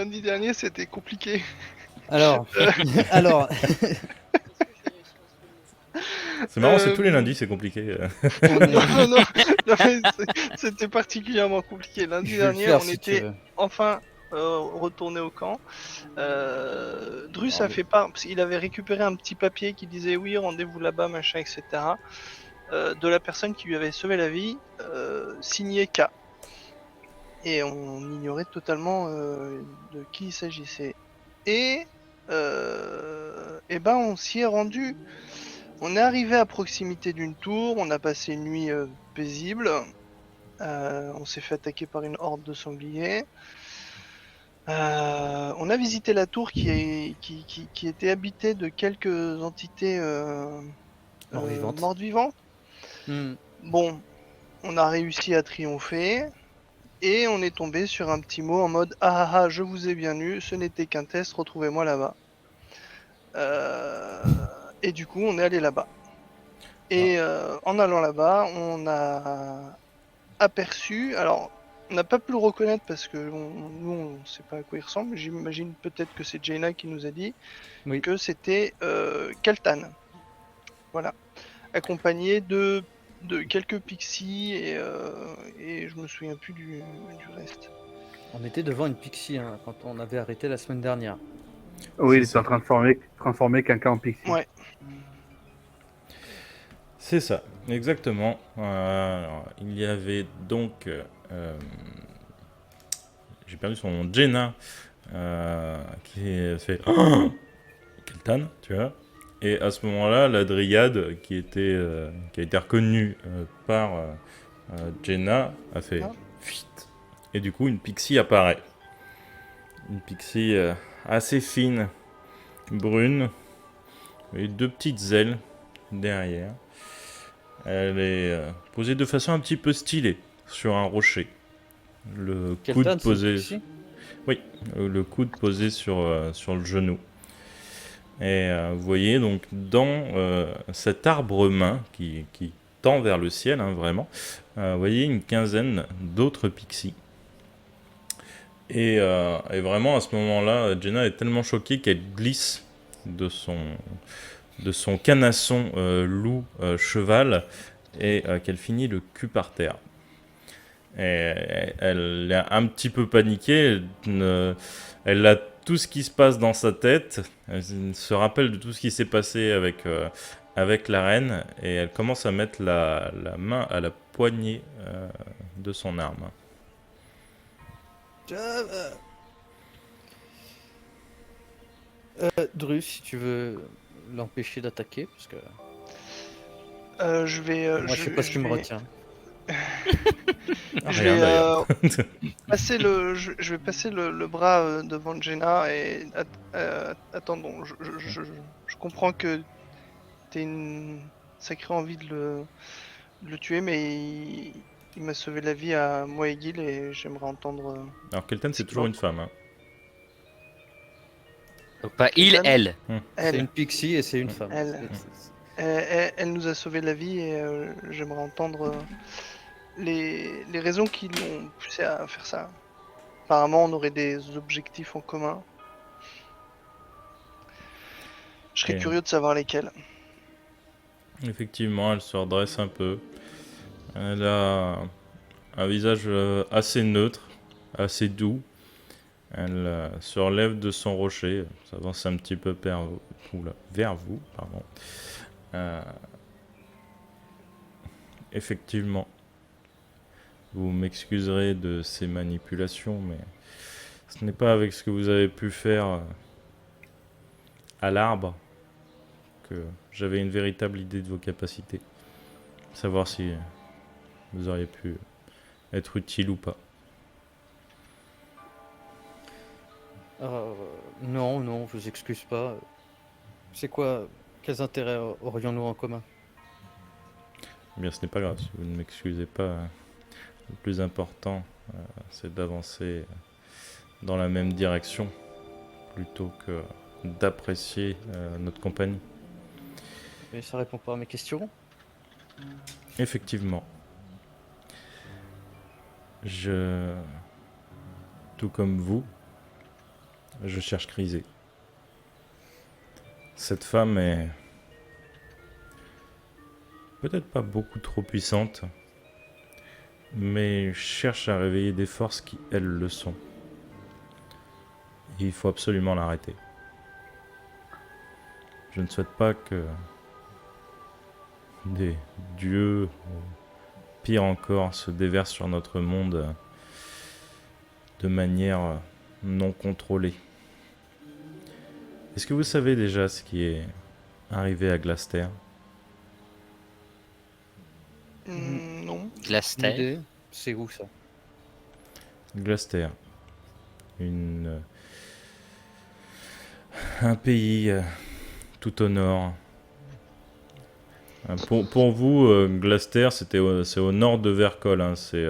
lundi dernier, c'était compliqué. Alors, Euh, alors, C'est marrant, c'est tous les euh, lundis, c'est compliqué. on est. non, mais c'était particulièrement compliqué. Lundi Je vais le dernier, faire on si tu était veux. enfin retourné au camp. Drus Alors, a fait part, parce qu'il avait récupéré un petit papier qui disait oui, rendez-vous là-bas, machin, etc. De la personne qui lui avait sauvé la vie, signé K. Et on ignorait totalement de qui il s'agissait. Et ben on s'y est rendu. On est arrivé à proximité d'une tour, on a passé une nuit paisible. On s'est fait attaquer par une horde de sangliers. On a visité la tour qui était habitée de quelques entités mort vivante. mortes vivantes. Hmm. Bon, on a réussi à triompher. Et on est tombé sur un petit mot en mode ah ah ah, je vous ai bien eu, ce n'était qu'un test, retrouvez-moi là-bas. Et du coup, on est allé là-bas. Ah, Et en allant là-bas, on a aperçu. Alors, on n'a pas pu le reconnaître parce que nous, on ne sait pas à quoi il ressemble. J'imagine peut-être que c'est Jaina qui nous a dit Oui. que c'était Keltan. Voilà. Accompagné de quelques pixies et je me souviens plus du reste. On était devant une pixie hein, quand on avait arrêté la semaine dernière. Oui, c'est il est en ça. train de transformer quelqu'un en pixie. Ouais. C'est ça, exactement. Alors, il y avait donc. J'ai perdu son nom, Jenna, qui fait. Keltan, tu vois. Et à ce moment-là, la dryade qui a été reconnue par Jenna a fait Ah. fuite. Et du coup, une pixie apparaît. Une pixie assez fine, brune, et deux petites ailes derrière. Elle est posée de façon un petit peu stylée sur un rocher. Le coude Keltan, c'est une posé, pixie. oui, le coude posé sur le genou. Et vous voyez donc dans cet arbre-main qui tend vers le ciel, hein, vraiment, vous voyez une quinzaine d'autres pixies. Et vraiment à ce moment-là, Jenna est tellement choquée qu'elle glisse de son canasson loup cheval et qu'elle finit le cul par terre. Et elle est un petit peu paniquée, elle a tout ce qui se passe dans sa tête, elle se rappelle de tout ce qui s'est passé avec la reine et elle commence à mettre la main à la poignée de son arme. Drus, si tu veux l'empêcher d'attaquer, parce que Je vais, moi je sais pas ce qui me retient. Ah, je rien vais d'ailleurs. je vais passer le bras devant Jenna et attendons. Je comprends que t'as une sacrée envie de le tuer, mais il m'a sauvé la vie à moi et Gil et j'aimerais entendre Alors Keltan ce c'est qu'il toujours en une pense. femme. Hein. Donc pas il, Keltan, elle. C'est une elle, pixie et c'est une Mm. femme. elle, elle nous a sauvé la vie et j'aimerais entendre les raisons qui l'ont poussé à faire ça. Apparemment, on aurait des objectifs en commun. Je serais Et curieux de savoir lesquels. effectivement, elle se redresse un peu. Elle a un visage assez neutre, assez doux. Elle se relève de son rocher, s'avance un petit peu vers vous. Pardon. Euh, effectivement, vous m'excuserez de ces manipulations, mais ce n'est pas avec ce que vous avez pu faire à l'arbre que j'avais une véritable idée de vos capacités. Savoir si vous auriez pu être utile ou pas. Non, non, je vous excuse pas. C'est quoi? Quels intérêts aurions-nous en commun? Eh bien, ce n'est pas grave, si vous ne m'excusez pas. Le plus important, c'est d'avancer dans la même direction plutôt que d'apprécier notre compagnie. Mais ça répond pas à mes questions. Effectivement, je, tout comme vous, Je cherche Chryzé. Cette femme est peut-être pas beaucoup trop puissante, mais cherche à réveiller des forces qui, elles, le sont. Et il faut absolument l'arrêter. Je ne souhaite pas que des dieux, ou pire encore, se déversent sur notre monde de manière non contrôlée. Est-ce que vous savez déjà ce qui est arrivé à Glaster? Non. Glaster. L'idée, c'est où ça? Glaster, un pays tout au nord. Pour vous, Glaster, c'est au nord de Verkol, hein, c'est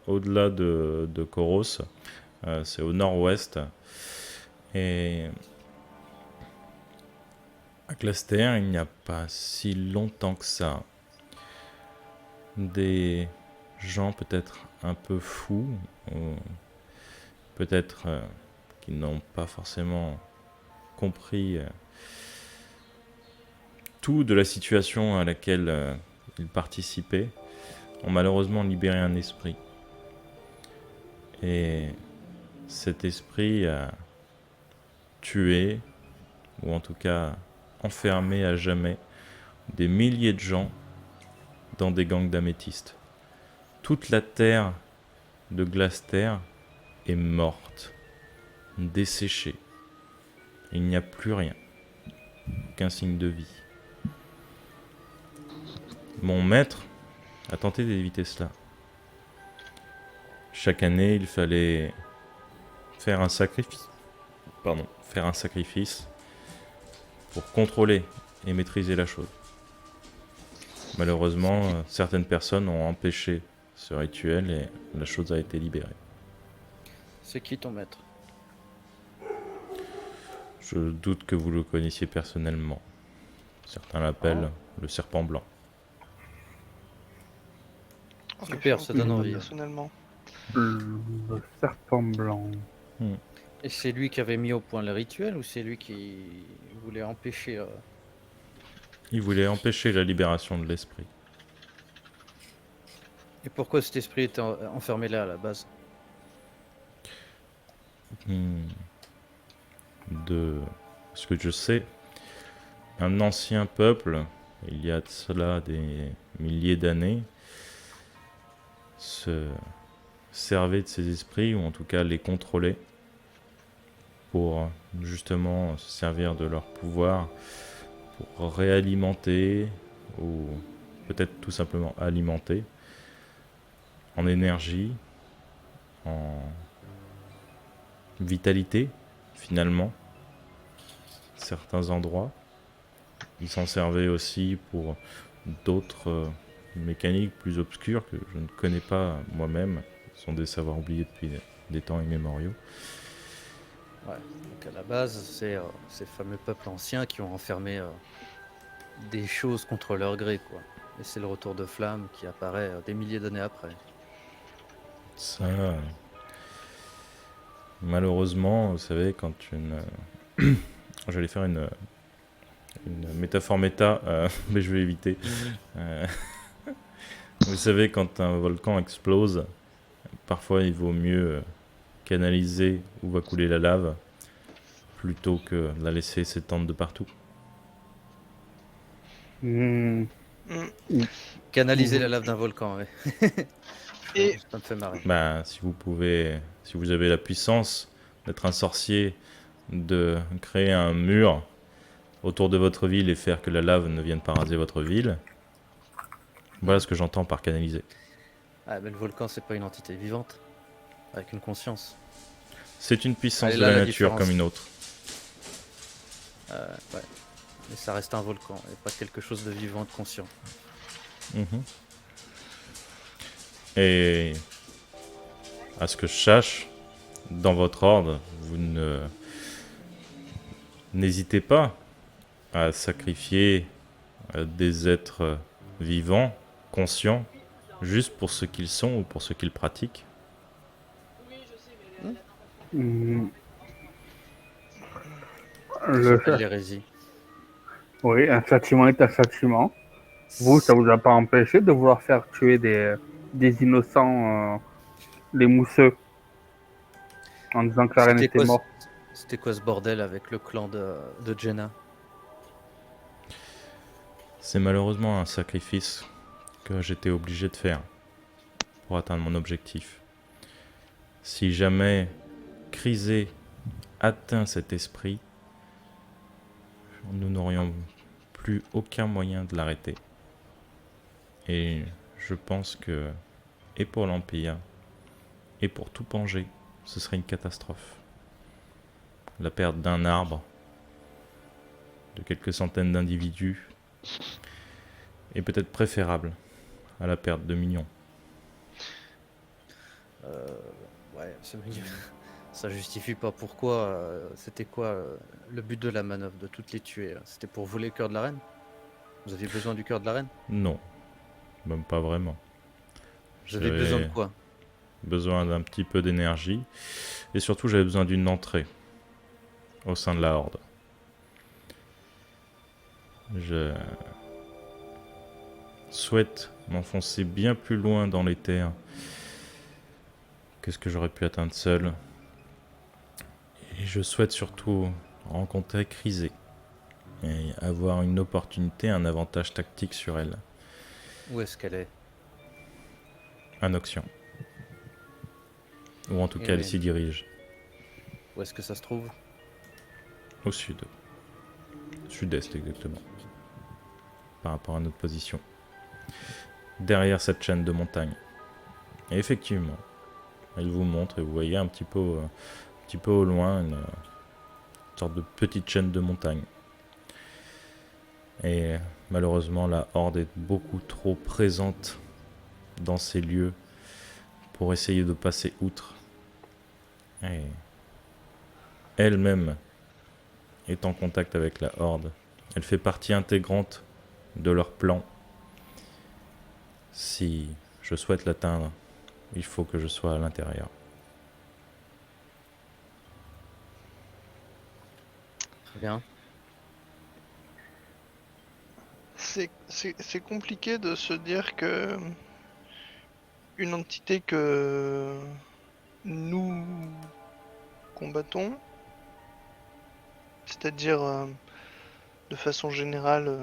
au-delà de Koros, c'est au nord-ouest. Et à Glaster, il n'y a pas si longtemps que ça, des gens peut-être un peu fous, ou peut-être qui n'ont pas forcément compris tout de la situation à laquelle ils participaient, ont malheureusement libéré un esprit. Et cet esprit a tué, ou en tout cas enfermé à jamais, des milliers de gens dans des gangs d'améthystes. Toute la terre de Glaster est morte, desséchée. Il n'y a plus rien, aucun signe de vie. Mon maître a tenté d'éviter cela. Chaque année, il fallait faire un sacrifice. Faire un sacrifice pour contrôler et maîtriser la chose. Malheureusement, certaines personnes ont empêché ce rituel et la chose a été libérée. C'est qui ton maître? Je doute que vous le connaissiez personnellement. Certains l'appellent le serpent blanc. En Super, effet, ça on donne connaît pas envie. personnellement. Le serpent blanc. Et c'est lui qui avait mis au point le rituel ou c'est lui qui voulait empêcher Il voulait empêcher la libération de l'esprit. Et pourquoi cet esprit était enfermé là à la base? De ce que je sais, un ancien peuple, il y a de cela des milliers d'années, se servait de ces esprits, ou en tout cas les contrôlait, pour justement se servir de leur pouvoir pour réalimenter, ou peut-être tout simplement alimenter, en énergie, en vitalité, finalement, certains endroits. Ils s'en servaient aussi pour d'autres mécaniques plus obscures que je ne connais pas moi-même. Ce sont des savoirs oubliés depuis des temps immémoriaux. Ouais, donc à la base, c'est ces fameux peuples anciens qui ont enfermé des choses contre leur gré, quoi. Et c'est le retour de flamme qui apparaît des milliers d'années après. Ça, malheureusement, vous savez, quand j'allais faire une métaphore méta, mais je vais éviter. Vous savez, quand un volcan explose, parfois il vaut mieux canaliser où va couler la lave plutôt que de la laisser s'étendre de partout. Canaliser la lave d'un volcan, ouais. Et Ça me fait marrer. Bah, si vous avez la puissance d'être un sorcier, de créer un mur autour de votre ville et faire que la lave ne vienne pas raser votre ville, voilà ce que j'entends par canaliser. Ah, mais le volcan, c'est pas une entité vivante, avec une conscience. C'est une puissance Allez, de là, la la nature différence. comme une autre. Ouais. Mais ça reste un volcan, et pas quelque chose de vivant, de conscient. Mhm. Et à ce que je sache, dans votre ordre, vous n'hésitez pas à sacrifier des êtres vivants, conscients, juste pour ce qu'ils sont ou pour ce qu'ils pratiquent. Ça Le... s'appelle l'hérésie. Oui, un châtiment est un châtiment. Vous, ça vous a pas empêché de vouloir faire tuer des innocents, les mousseux, en disant que la reine C'était était quoi, morte. c'était quoi ce bordel avec le clan de Jenna? C'est malheureusement un sacrifice que j'étais obligé de faire pour atteindre mon objectif. Si jamais Chrysé atteint cet esprit, nous n'aurions plus aucun moyen de l'arrêter. Et je pense que, et pour l'Empire, et pour tout Pangée, ce serait une catastrophe. La perte d'un arbre, de quelques centaines d'individus, est peut-être préférable à la perte de millions. Ouais, ça justifie pas pourquoi. C'était quoi le but de la manœuvre, de toutes les tuer? C'était pour voler le cœur de la reine? Vous aviez besoin du cœur de la reine? Non, même pas vraiment. Vous avez besoin de J'avais quoi? besoin d'un petit peu d'énergie, et surtout j'avais besoin d'une entrée au sein de la Horde. Je souhaite m'enfoncer bien plus loin dans les terres que ce que j'aurais pu atteindre seul. Et je souhaite surtout rencontrer Chrysé et avoir une opportunité, un avantage tactique sur elle. Où est-ce qu'elle est? Un Noxian. Ou en tout cas, elle s'y dirige. Où est-ce que ça se trouve? Au sud. Sud-est exactement. Par rapport à notre position. Derrière cette chaîne de montagnes. Et effectivement, elle vous montre et vous voyez un petit peu au loin une sorte de petite chaîne de montagnes. Et malheureusement, la Horde est beaucoup trop présente dans ces lieux pour essayer de passer outre. Et elle-même est en contact avec la Horde. Elle fait partie intégrante de leur plan. Si je souhaite l'atteindre, il faut que je sois à l'intérieur. Très bien. C'est compliqué de se dire que une entité que nous combattons, c'est-à-dire de façon générale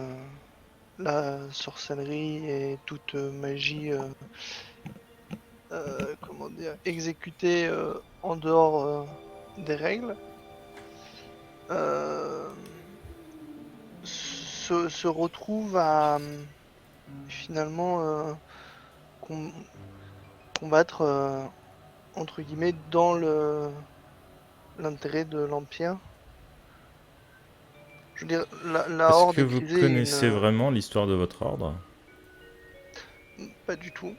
la sorcellerie et toute magie comment dire, exécutée en dehors des règles, se retrouve à finalement combattre entre guillemets dans l'intérêt de l'Empire. Je veux dire, la Est-ce Horde que est vous prisée connaissez vraiment l'histoire de votre ordre ? Pas du tout.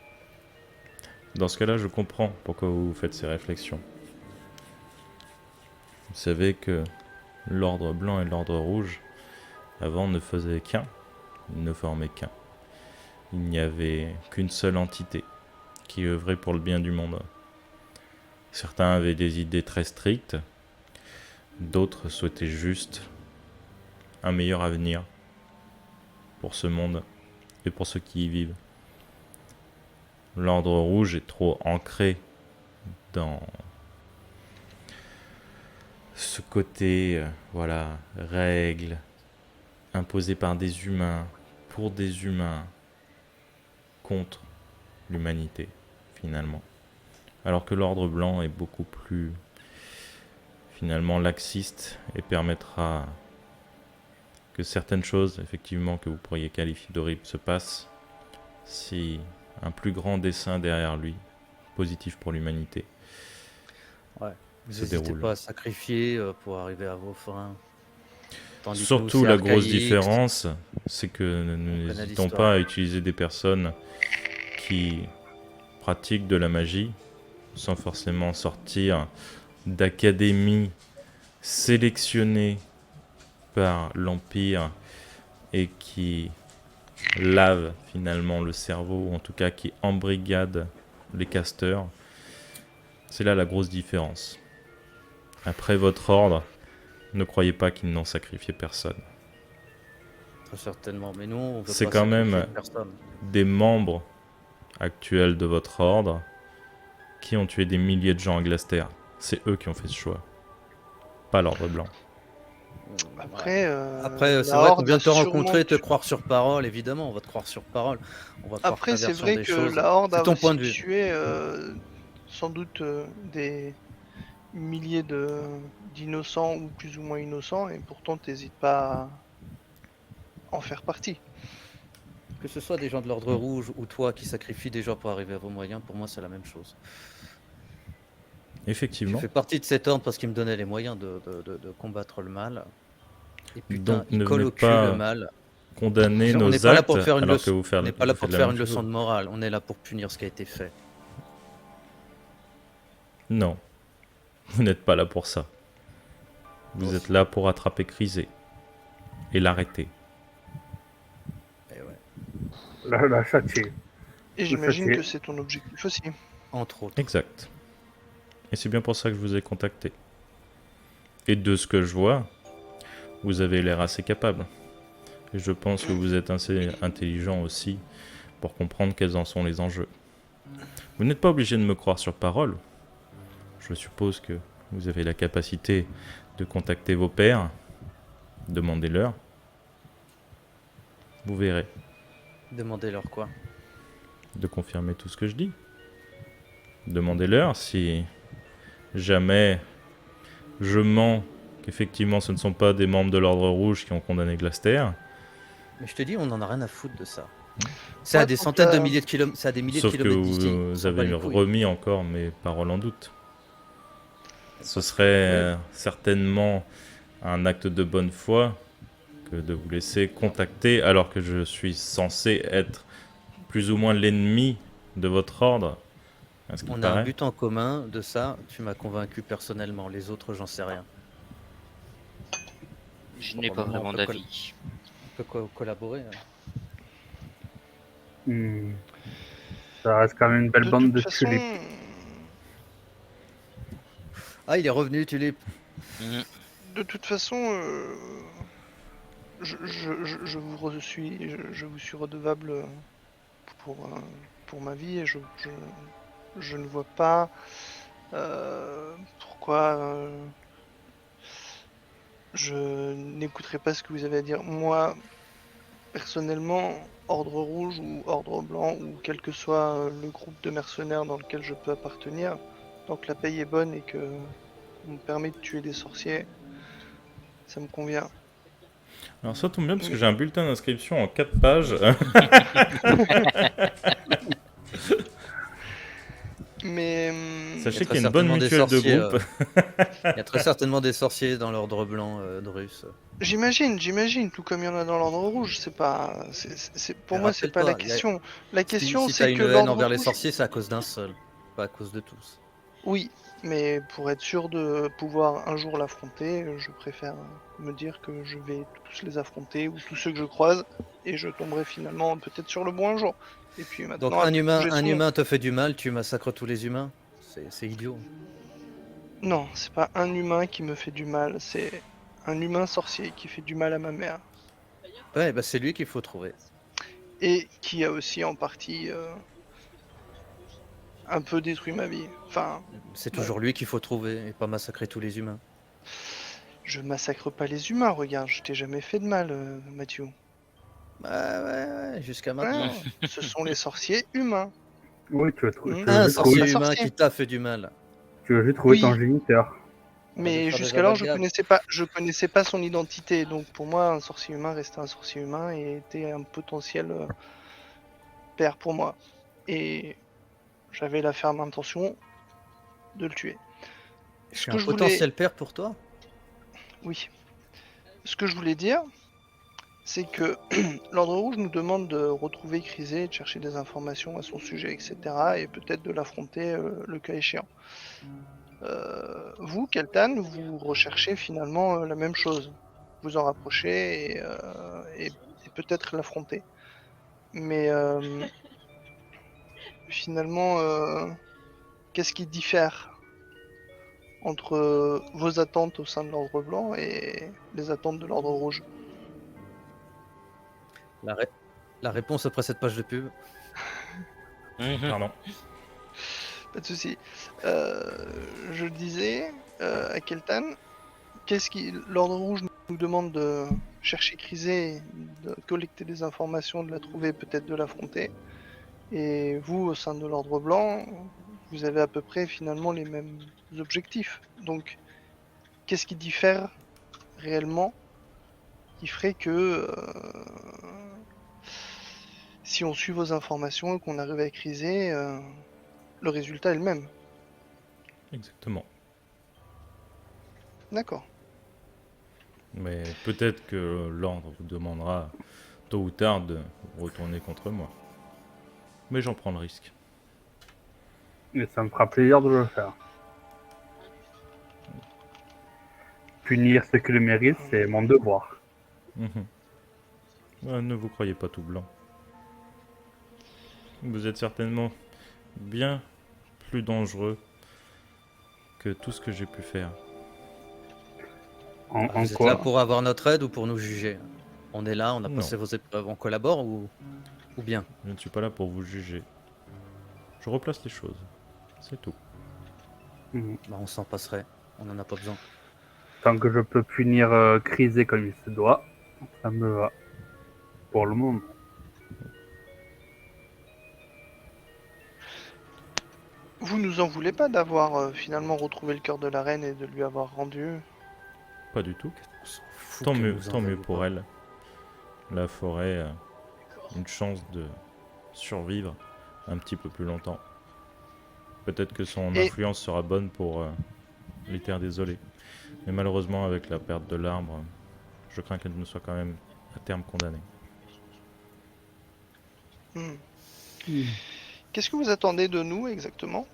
Dans ce cas-là, je comprends pourquoi vous faites ces réflexions. Vous savez que l'ordre blanc et l'ordre rouge, avant, ne faisaient qu'un. Ils ne formaient qu'un. Il n'y avait qu'une seule entité qui œuvrait pour le bien du monde. Certains avaient des idées très strictes, d'autres souhaitaient juste un meilleur avenir pour ce monde et pour ceux qui y vivent. L'ordre rouge est trop ancré dans ce côté, voilà, règles imposées par des humains, pour des humains, contre l'humanité, finalement. Alors que l'ordre blanc est beaucoup plus, finalement, laxiste et permettra que certaines choses, effectivement, que vous pourriez qualifier d'horribles se passent si un plus grand dessein derrière lui, positif pour l'humanité. Ouais. Vous se n'hésitez déroule. pas à sacrifier pour arriver à vos fins. Tandis que Surtout nous, c'est la grosse archaïque, différence, c'est que nous connaît n'hésitons l'histoire. pas à utiliser des personnes qui pratiquent de la magie sans forcément sortir d'académies sélectionnées par l'Empire et qui lavent finalement le cerveau, ou en tout cas qui embrigadent les casteurs. C'est là la grosse différence. Après votre ordre Ne croyez pas qu'ils n'ont sacrifié personne. Très certainement, mais nous, on veut C'est pas quand sacrifier même personne. des membres actuels de votre ordre qui ont tué des milliers de gens à Glaster. C'est eux qui ont fait ce choix, pas l'ordre blanc. Après, Après, c'est la vrai qu'on Horde vient a de te sûrement rencontrer, te tu- croire sur parole, évidemment, on va te croire sur parole. On va croire ta Après, c'est version vrai des que choses. la Horde C'est a ton point aussi de vue. tué sans doute des milliers d'innocents ou plus ou moins innocents, et pourtant t'hésites pas à en faire partie. Que ce soit des gens de l'ordre rouge ou toi qui sacrifie des gens pour arriver à vos moyens, pour moi, c'est la même chose. Je Effectivement. fais partie de cet ordre parce qu'il me donnait les moyens de combattre le mal. Et putain, Donc il ne colle venez au cul le pas mal. condamner On n'est nos pas là actes pour faire une alors que leçon. vous, On n'est pas là pour faites la faire même une leçon chose. de morale. On est là pour punir ce qui a été fait. Non, vous n'êtes pas là pour ça. Vous êtes là pour attraper Crisé et l'arrêter. Et ouais, La châtier. Et j'imagine fait. que c'est ton objectif aussi. entre autres. Exact. Et c'est bien pour ça que je vous ai contacté. Et de ce que je vois, vous avez l'air assez capable. Et je pense que vous êtes assez intelligent aussi pour comprendre quels en sont les enjeux. Vous n'êtes pas obligé de me croire sur parole. Je suppose que vous avez la capacité de contacter vos pairs. Demandez-leur. Vous verrez. Demandez-leur quoi. De confirmer tout ce que je dis. Demandez-leur si jamais je mens qu'effectivement ce ne sont pas des membres de l'Ordre Rouge qui ont condamné Glaster. Mais je te dis, on en a rien à foutre de ça. C'est à Ouais, des donc centaines de là- milliers de kilomètres. C'est à des milliers Sauf de que kilomètres d'ici. On vous s'en bat avez les couilles. remis encore mes paroles en doute. Ce serait certainement un acte de bonne foi que de vous laisser contacter alors que je suis censé être plus ou moins l'ennemi de votre ordre. À ce qu'il On a un paraît. but en commun de ça. Tu m'as convaincu personnellement. Les autres, j'en sais rien. Je n'ai pas Probablement, vraiment d'avis. On peut collaborer. Hein. Ça reste quand même une belle De bande toute de façon, tulipes. Ah, il est revenu, Tulip. Mhm. de toute façon, je vous suis redevable pour ma vie et je ne vois pas pourquoi je n'écouterai pas ce que vous avez à dire. Moi, personnellement, Ordre Rouge ou Ordre Blanc ou quel que soit le groupe de mercenaires dans lequel je peux appartenir, tant que la paye est bonne et que on me permet de tuer des sorciers, ça me convient. Alors ça tombe bien parce que j'ai un bulletin d'inscription en 4 pages. Mais Sachez très qu'il y a une bonne certainement des mutuelle de sorciers, groupe. Il y a très certainement des sorciers dans l'ordre blanc de Russe. j'imagine, tout comme il y en a dans l'Ordre Rouge, c'est pas, pour Mais moi c'est pas la rappelle-toi, question. La question Si t'as c'est une que haine l'Ordre envers les Rouge, sorciers, c'est à cause d'un seul, pas à cause de tous. oui, mais pour être sûr de pouvoir un jour l'affronter, je préfère me dire que je vais tous les affronter ou tous ceux que je croise et je tomberai finalement peut-être sur le bon un jour. Et puis maintenant, Donc un j'ai humain te fait du mal, tu massacres tous les humains. C'est idiot. Non, c'est pas un humain qui me fait du mal, c'est un humain sorcier qui fait du mal à ma mère. Ouais, bah c'est lui qu'il faut trouver. Et qui a aussi en partie un peu détruit ma vie. Enfin, C'est toujours lui qu'il faut trouver et pas massacrer tous les humains. je massacre pas les humains, regarde, je t'ai jamais fait de mal, Mathieu. Ouais, jusqu'à maintenant. Ouais, ce sont les sorciers humains. Oui, tu veux, Un juste sorcier trouver- humain sorcier. qui t'a fait du mal. tu veux juste trouver Oui. ton géniteur. On va Mais faire des jusqu'alors, je amalgames. connaissais pas son identité. Donc pour moi, un sorcier humain restait un sorcier humain et était un potentiel père pour moi. Et j'avais la ferme intention de le tuer. Je Ce suis que un je voulais, potentiel père pour toi. oui. Ce que je voulais dire, c'est que l'Ordre Rouge nous demande de retrouver Crisé, de chercher des informations à son sujet, etc. Et peut-être de l'affronter le cas échéant. Vous, Keltan, vous recherchez finalement la même chose. Vous en rapprochez et peut-être l'affronter. Mais finalement, qu'est-ce qui diffère entre vos attentes au sein de l'Ordre Blanc et les attentes de l'Ordre Rouge. La réponse après cette page de pub. Pardon. Pas de souci. Je disais à Keltan, l'Ordre Rouge nous demande de chercher Crisé, de collecter des informations, de la trouver, peut-être de l'affronter. Et vous, au sein de l'Ordre Blanc, vous avez à peu près finalement les mêmes objectifs. Donc, qu'est-ce qui diffère réellement qui ferait que si on suit vos informations et qu'on arrive à Crisé, le résultat est le même? Exactement. D'accord. Mais peut-être que l'ordre vous demandera tôt ou tard de retourner contre moi. Mais j'en prends le risque. Et ça me fera plaisir de le faire. Punir ceux qui le méritent, c'est mon devoir. Mhm. Ne vous croyez pas tout blanc. Vous êtes certainement bien plus dangereux que tout ce que j'ai pu faire. En Vous êtes quoi là pour avoir notre aide ou pour nous juger? On est là, on a Non. passé vos épreuves, on collabore ou bien? Je ne suis pas là pour vous juger. Je replace les choses. C'est tout. Mhm. Bah, on s'en passerait, on en a pas besoin. Tant que je peux punir Crisé comme il se doit, ça me va. Pour le moment. Vous nous en voulez pas d'avoir finalement retrouvé le cœur de la reine et de lui avoir rendu? Pas du tout. On s'en fout Tant que mieux, vous en tant mieux veuillez pour pas. elle. La forêt a une chance de survivre un petit peu plus longtemps. Peut-être que son Et- influence sera bonne pour les terres désolées. Mais malheureusement, avec la perte de l'arbre, je crains qu'elle ne soit quand même à terme condamnée. Hmm. Qu'est-ce que vous attendez de nous exactement?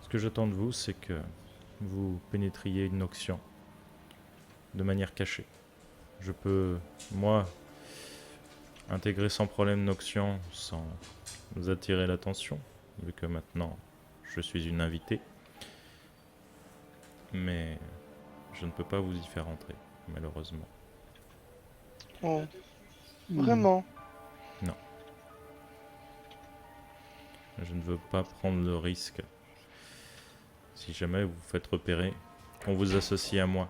Ce que j'attends de vous, c'est que vous pénétriez Noxian de manière cachée. Je peux, moi, intégrer sans problème Noxian sans vous attirer l'attention, vu que maintenant je suis une invitée. Mais je ne peux pas vous y faire entrer, malheureusement. Oh, vraiment? Je ne veux pas prendre le risque. Si jamais vous vous faites repérer, qu'on vous associe à moi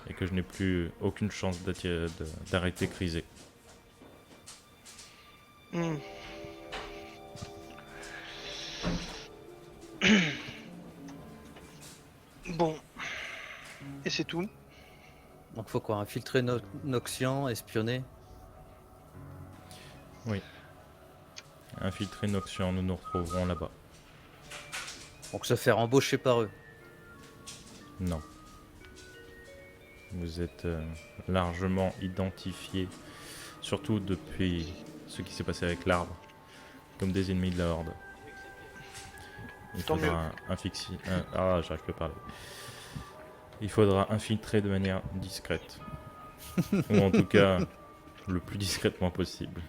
et que je n'ai plus aucune chance d'arrêter Crisé. Hmm. Bon. Et c'est tout? Donc faut quoi? Infiltrer Noxian, espionner? Infiltrer Noxian, nous nous retrouverons là-bas. Donc se faire embaucher par eux. Non. Vous êtes largement identifiés, surtout depuis ce qui s'est passé avec l'arbre, comme des ennemis de la Horde. Il Tant faudra j'arrive plus à parler. Il faudra infiltrer de manière discrète. Ou en tout cas, le plus discrètement possible.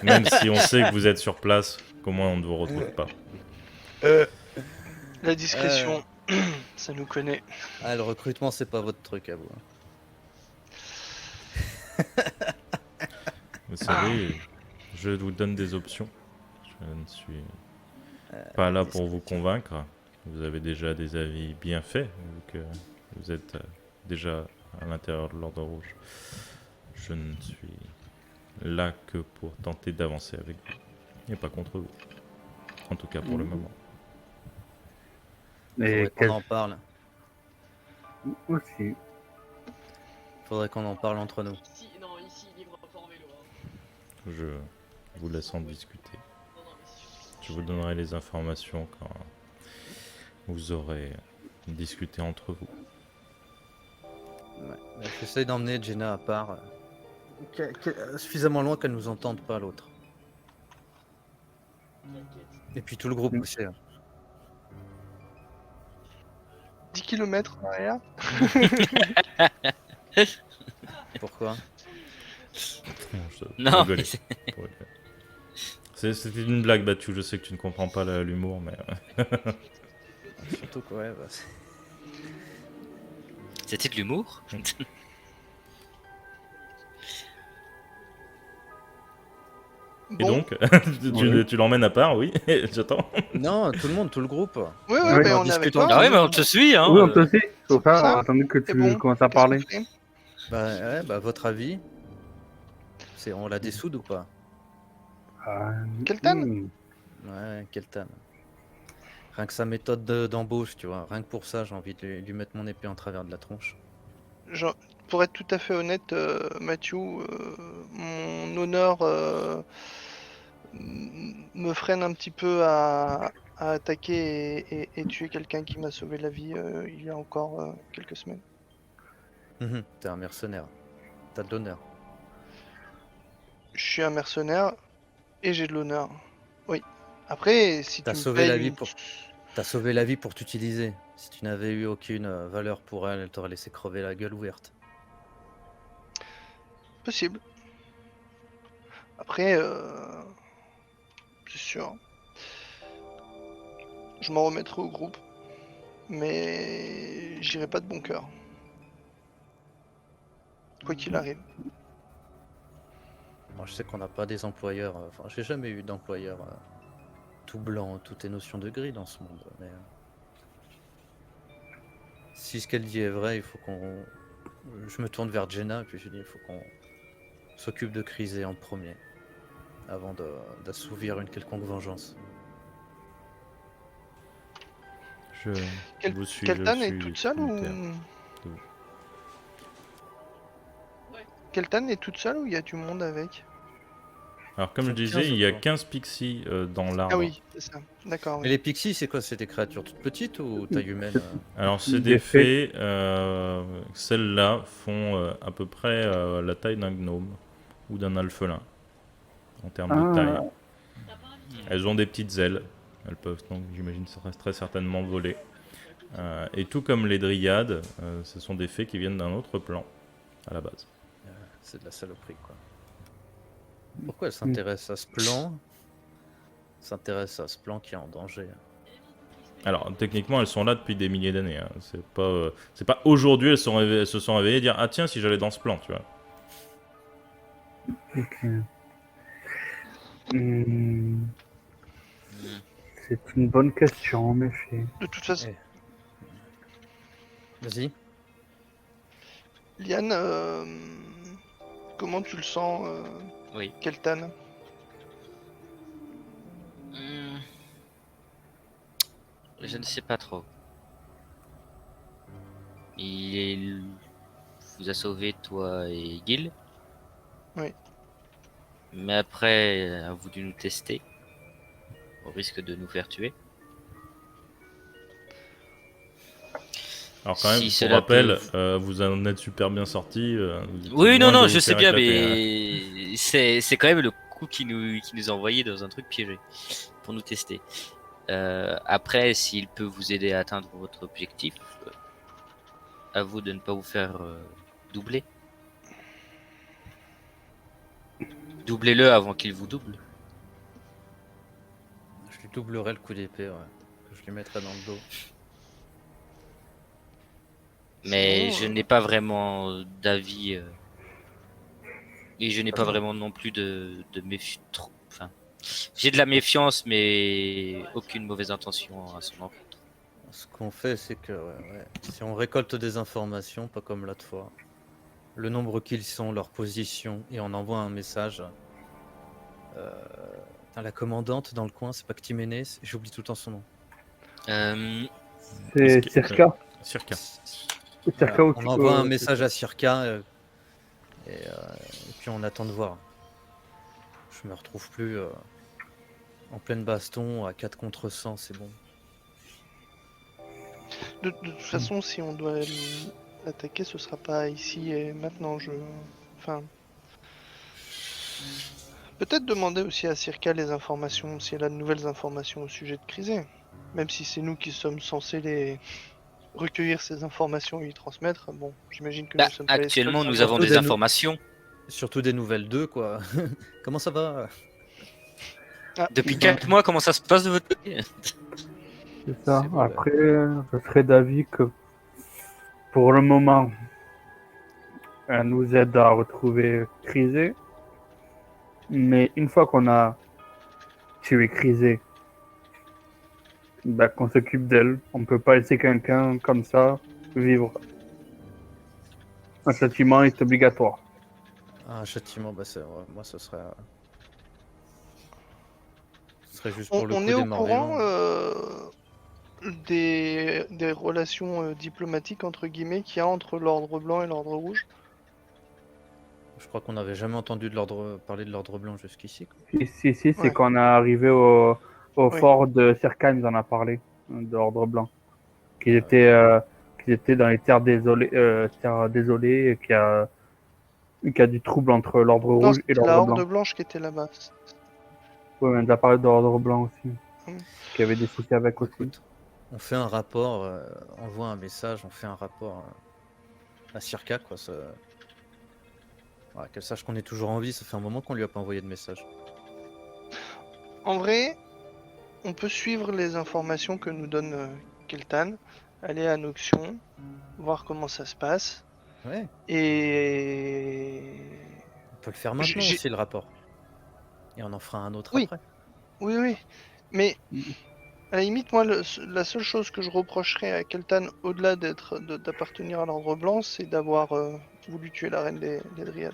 Même si on sait que vous êtes sur place, qu'au moins on ne vous retrouve pas. La discrétion, ça nous connaît. Ah, le recrutement, c'est pas votre truc à vous. Vous savez, je vous donne des options. Je ne suis pas là pour vous convaincre. Vous avez déjà des avis bien faits, vu que vous êtes déjà à l'intérieur de l'Ordre Rouge. Je ne suis là que pour tenter d'avancer avec vous, et pas contre vous. En tout cas pour le moment. Et Faudrait qu'on en parle. aussi. Faudrait qu'on en parle entre nous. Ici, non, ici, libre port vélo. Hein. Je vous laisse en discuter. Non, non, mais c'est surtout- Je vous donnerai les informations quand vous aurez discuté entre vous. Ouais. Bah, j'essaie d'emmener Jenna à part. Suffisamment loin qu'elle nous entende pas l'autre. T'inquiète. Et puis tout le groupe aussi. Hein. 10 km derrière? Pourquoi? Je Non, rigolais, mais c'est- pour rigoler. C'était une blague, Battu. Je sais que tu ne comprends pas l'humour, mais Surtout quoi, ouais, bah, C'était de l'humour. Et Bon, donc, Oui. tu l'emmènes à part, oui, j'attends. Non, tout le monde, tout le groupe. oui, Ouais. mais On on est avec discute toi. entre Ah ouais, nous. mais on te suit, hein. Oui, on peut aussi. Faut c'est pour faire, ça. attendu que C'est tu bon. commences à Qu'est-ce qu'on parler. fait? Bah, votre avis, on la dessoude ou pas? Keltan? Ouais, Keltan. Rien que sa méthode d'embauche, tu vois. Rien que pour ça, j'ai envie de lui mettre mon épée en travers de la tronche. Genre, pour être tout à fait honnête, Mathieu, mon honneur me freine un petit peu à attaquer et tuer quelqu'un qui m'a sauvé la vie il y a encore quelques semaines. T'es un mercenaire. T'as de l'honneur. Je suis un mercenaire et j'ai de l'honneur. Oui. Après, si T'as tu me sauvé la payes vie une... pour. T'as sauvé la vie pour t'utiliser. Si tu n'avais eu aucune valeur pour elle, elle t'aurait laissé crever la gueule ouverte. Possible. Après, c'est sûr. Je m'en remettrai au groupe. Mais j'irai pas de bon cœur. Quoi qu'il arrive. Moi, je sais qu'on n'a pas des employeurs. Enfin, j'ai jamais eu d'employeur tout blanc, tout est notion de gris dans ce monde. Mais si ce qu'elle dit est vrai, il faut qu'on. Je me tourne vers Jenna, puis je dis il faut qu'on s'occupe de Crisé en premier, avant d'assouvir une quelconque vengeance. Je Quel- vous suis, Keltan je est suis toute seule ou... tributaire de vous. Keltan est toute seule ou il y a du monde avec? Alors, comme Ils je sont disais, 15 il y a autour. 15 pixies dans l'arbre. Ah oui, c'est ça. D'accord, Mais oui. les pixies, c'est quoi? C'est des créatures toutes petites ou taille humaine? Alors, c'est Des des fées. Celles-là font à peu près la taille d'un gnome ou d'un alphelin en termes de taille. Elles ont des petites ailes. Elles peuvent donc, j'imagine, très certainement voler. Et tout comme les dryades, ce sont des fées qui viennent d'un autre plan à la base. C'est de la saloperie, quoi. Pourquoi elle s'intéresse à ce plan? S'intéresse à ce plan qui est en danger. Alors, techniquement, elles sont là depuis des milliers d'années. Hein. C'est pas aujourd'hui elles se sont réveillées et dire ah tiens si j'allais dans ce plan, tu vois. Ok. C'est une bonne question, en effet. De toute façon, Vas-y. Liane, comment tu le sens, Oui. Keltan? Hmm. Je ne sais pas trop. Il vous a sauvé, toi et Gil. Oui. Mais après, a voulu nous tester. Au risque de nous faire tuer. Alors quand même, Si pour cela rappel, peut- vous en êtes super bien sorti. Oui, non, je sais bien, mais c'est quand même le coup qui nous a envoyé dans un truc piégé pour nous tester. Après, s'il peut vous aider à atteindre votre objectif, à vous de ne pas vous faire doubler. Doublez-le avant qu'il vous double. Je lui doublerai le coup d'épée, ouais. Que je lui mettrai dans le dos. Mais Sinon, je n'ai pas vraiment d'avis et je n'ai pas vraiment non plus de méfiance. Enfin, j'ai de la méfiance, mais aucune mauvaise intention à son encontre. Ce qu'on fait, c'est que si on récolte des informations, pas comme l'autre fois, le nombre qu'ils sont, leur position, et on envoie un message. La commandante dans le coin, c'est pas Ctiménée, j'oublie tout le temps son nom. C'est Circa. Circa. Circa On envoie un message à Circa et puis on attend de voir. Je me retrouve plus en pleine baston à 4 contre 100, c'est bon. de toute façon, si on doit l'attaquer, ce sera pas ici et maintenant. Enfin, peut-être demander aussi à Circa les informations, si elle a de nouvelles informations au sujet de Crisé. Même si c'est nous qui sommes censés les recueillir ces informations et y transmettre, bon, j'imagine que nous sommes pas les seuls actuellement, nous à avons Surtout des des informations. Surtout des nouvelles d'eux, quoi. Comment ça va? Ah, Depuis 4 mois, comment ça se passe de votre côté? C'est ça. C'est vrai. Après, je serais d'avis que Pour le moment, elle nous aide à retrouver Crisé. Mais une fois qu'on a tué Crisé, qu'on s'occupe d'elle, on peut pas laisser quelqu'un comme ça vivre. Un châtiment est obligatoire. Un châtiment, bah moi ce serait juste pour le On coup est des au morts courant vivants. des relations diplomatiques entre guillemets qu'il y a entre l'ordre blanc et l'ordre rouge. Je crois qu'on n'avait jamais entendu parler de l'ordre blanc jusqu'ici, quoi. Si, c'est Ouais. quand on est arrivé au Oui. fort de Sirkan, ils en a parlé, de l'ordre blanc. Qu'ils étaient dans les terres désolées, et qu'il y a du trouble entre l'ordre Non, rouge et c'était la l'ordre Horde blanc. blanche qui était là-bas. Oui, mais on a parlé de l'ordre blanc aussi. Mm. Qu'il y avait des soucis avec aussi. Écoute, on fait un rapport, on envoie un message, on fait un rapport à Circa, quoi. Ouais, qu'elle sache qu'on est toujours en vie, ça fait un moment qu'on lui a pas envoyé de message. En vrai, on peut suivre les informations que nous donne Keltan, aller à Noxion, voir comment ça se passe. Ouais, Et on peut le faire maintenant J'ai- aussi, le rapport. Et on en fera un autre Oui. après. oui, mais à la limite, moi, la seule chose que je reprocherais à Keltan, au-delà d'appartenir à l'Ordre Blanc, c'est d'avoir voulu tuer la reine des Dryades.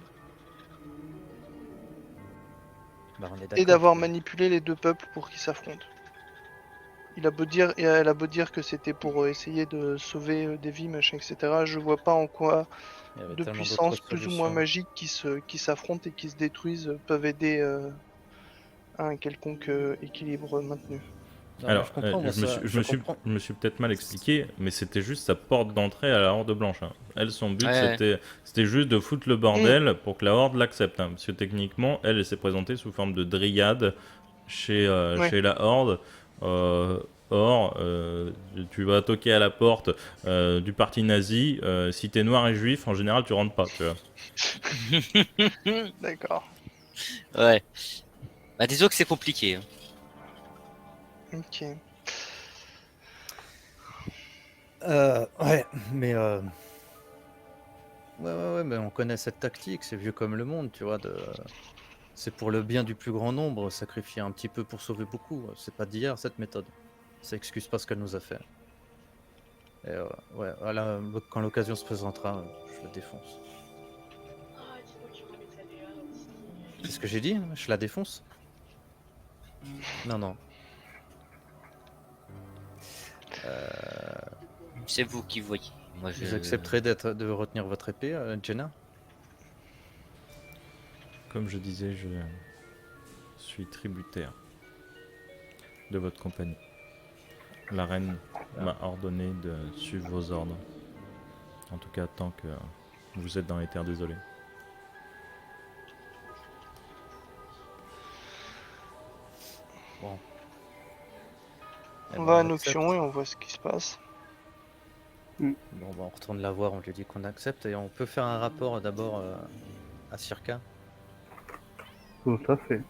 Bah, on est Et d'accord. d'avoir manipulé les deux peuples pour qu'ils s'affrontent. Elle a beau dire que c'était pour essayer de sauver des vies, machin, etc. Je vois pas en quoi Il y avait deux tellement puissances d'autres plus ou moins solutions. magiques qui s'affrontent et qui se détruisent peuvent aider à un quelconque équilibre maintenu. Non, Alors, je comprends, moi, ça, je comprends. je me suis peut-être mal expliqué, mais c'était juste sa porte d'entrée à la Horde Blanche, hein. Elle, son but, Ouais. c'était juste de foutre le bordel pour que la Horde l'accepte, hein. Parce que techniquement, elle s'est présentée sous forme de dryade Ouais. chez la Horde. Or, tu vas toquer à la porte du parti nazi. Si t'es noir et juif, en général, tu rentres pas, tu vois. D'accord. Ouais. Bah, disons que c'est compliqué, hein. Ok. Ouais, mais ouais, mais on connaît cette tactique, c'est vieux comme le monde, tu vois. C'est pour le bien du plus grand nombre, sacrifier un petit peu pour sauver beaucoup. C'est pas d'hier cette méthode. Ça excuse pas ce qu'elle nous a fait. Et ouais, voilà, quand l'occasion se présentera, je la défonce. Ah, dis-moi qu'il remet sa DA aussi. C'est ce que j'ai dit, hein, je la défonce. Non. C'est vous qui voyez. Moi, Vous accepterez de retenir votre épée, Jenna? Comme je disais, je suis tributaire de votre compagnie. La reine m'a ordonné de suivre vos ordres. En tout cas, tant que vous êtes dans les terres désolées. Bon. On va à Noxion et on voit ce qui se passe. Bon, bah, on retourne la voir, on lui dit qu'on accepte et on peut faire un rapport d'abord à Circa. Tout à fait.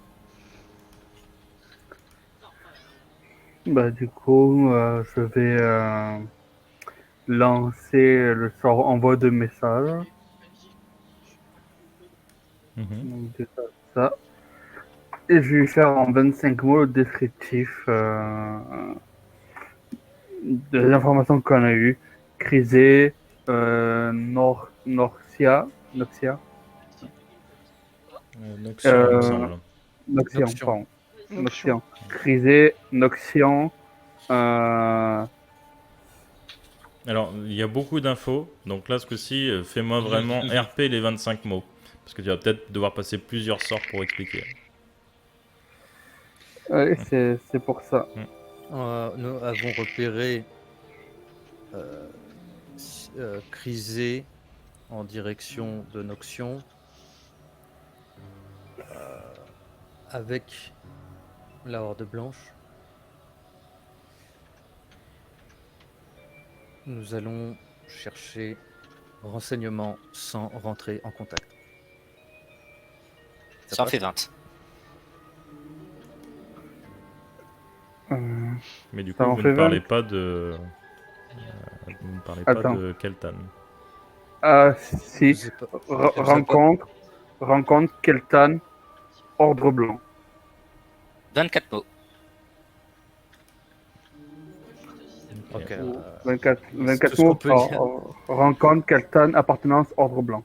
Du coup, je vais lancer le sort envoi de message. Donc, déjà ça. Et je vais lui faire en 25 mots le descriptif des informations qu'on a eues. Crisé, Noxia, Noxion, il me semble. Noxian, pardon. Noxion. Noxian. Crisé, Noxian. Alors, il y a beaucoup d'infos. Donc là, ce coup-ci, fais-moi vraiment RP les 25 mots. Parce que tu vas peut-être devoir passer plusieurs sorts pour expliquer. Oui, c'est pour ça. Nous avons repéré Crisé en direction de Noxion avec la Horde Blanche. Nous allons chercher renseignements sans rentrer en contact. Ça en fait 20. Mais du Ça coup, en vous fait ne parlez 20. pas de Vous ne parlez Attends. pas de Keltan. Ah, si. Je sais pas. Elle vous a pas- Rencontre Keltan, Ordre Blanc. 24 mots. Ok. 24 tout ce qu'on mots. peut dire. Rencontre Keltan, appartenance, Ordre Blanc.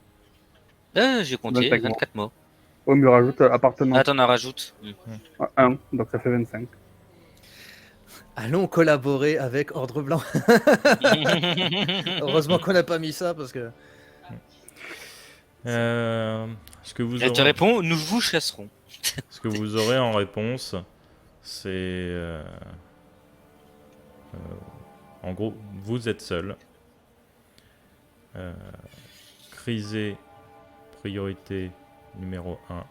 J'ai compté 25 mots. 24 mots. Oui, mais rajoute appartenance Ah, t'en en rajoutes. 1, donc ça fait 25. Allons collaborer avec Ordre Blanc. Heureusement qu'on n'a pas mis ça parce que. Ce que vous Elle te aurez... répond, nous vous chasserons. Ce que vous aurez en réponse, c'est... en gros, vous êtes seul. Crisé, priorité numéro 1.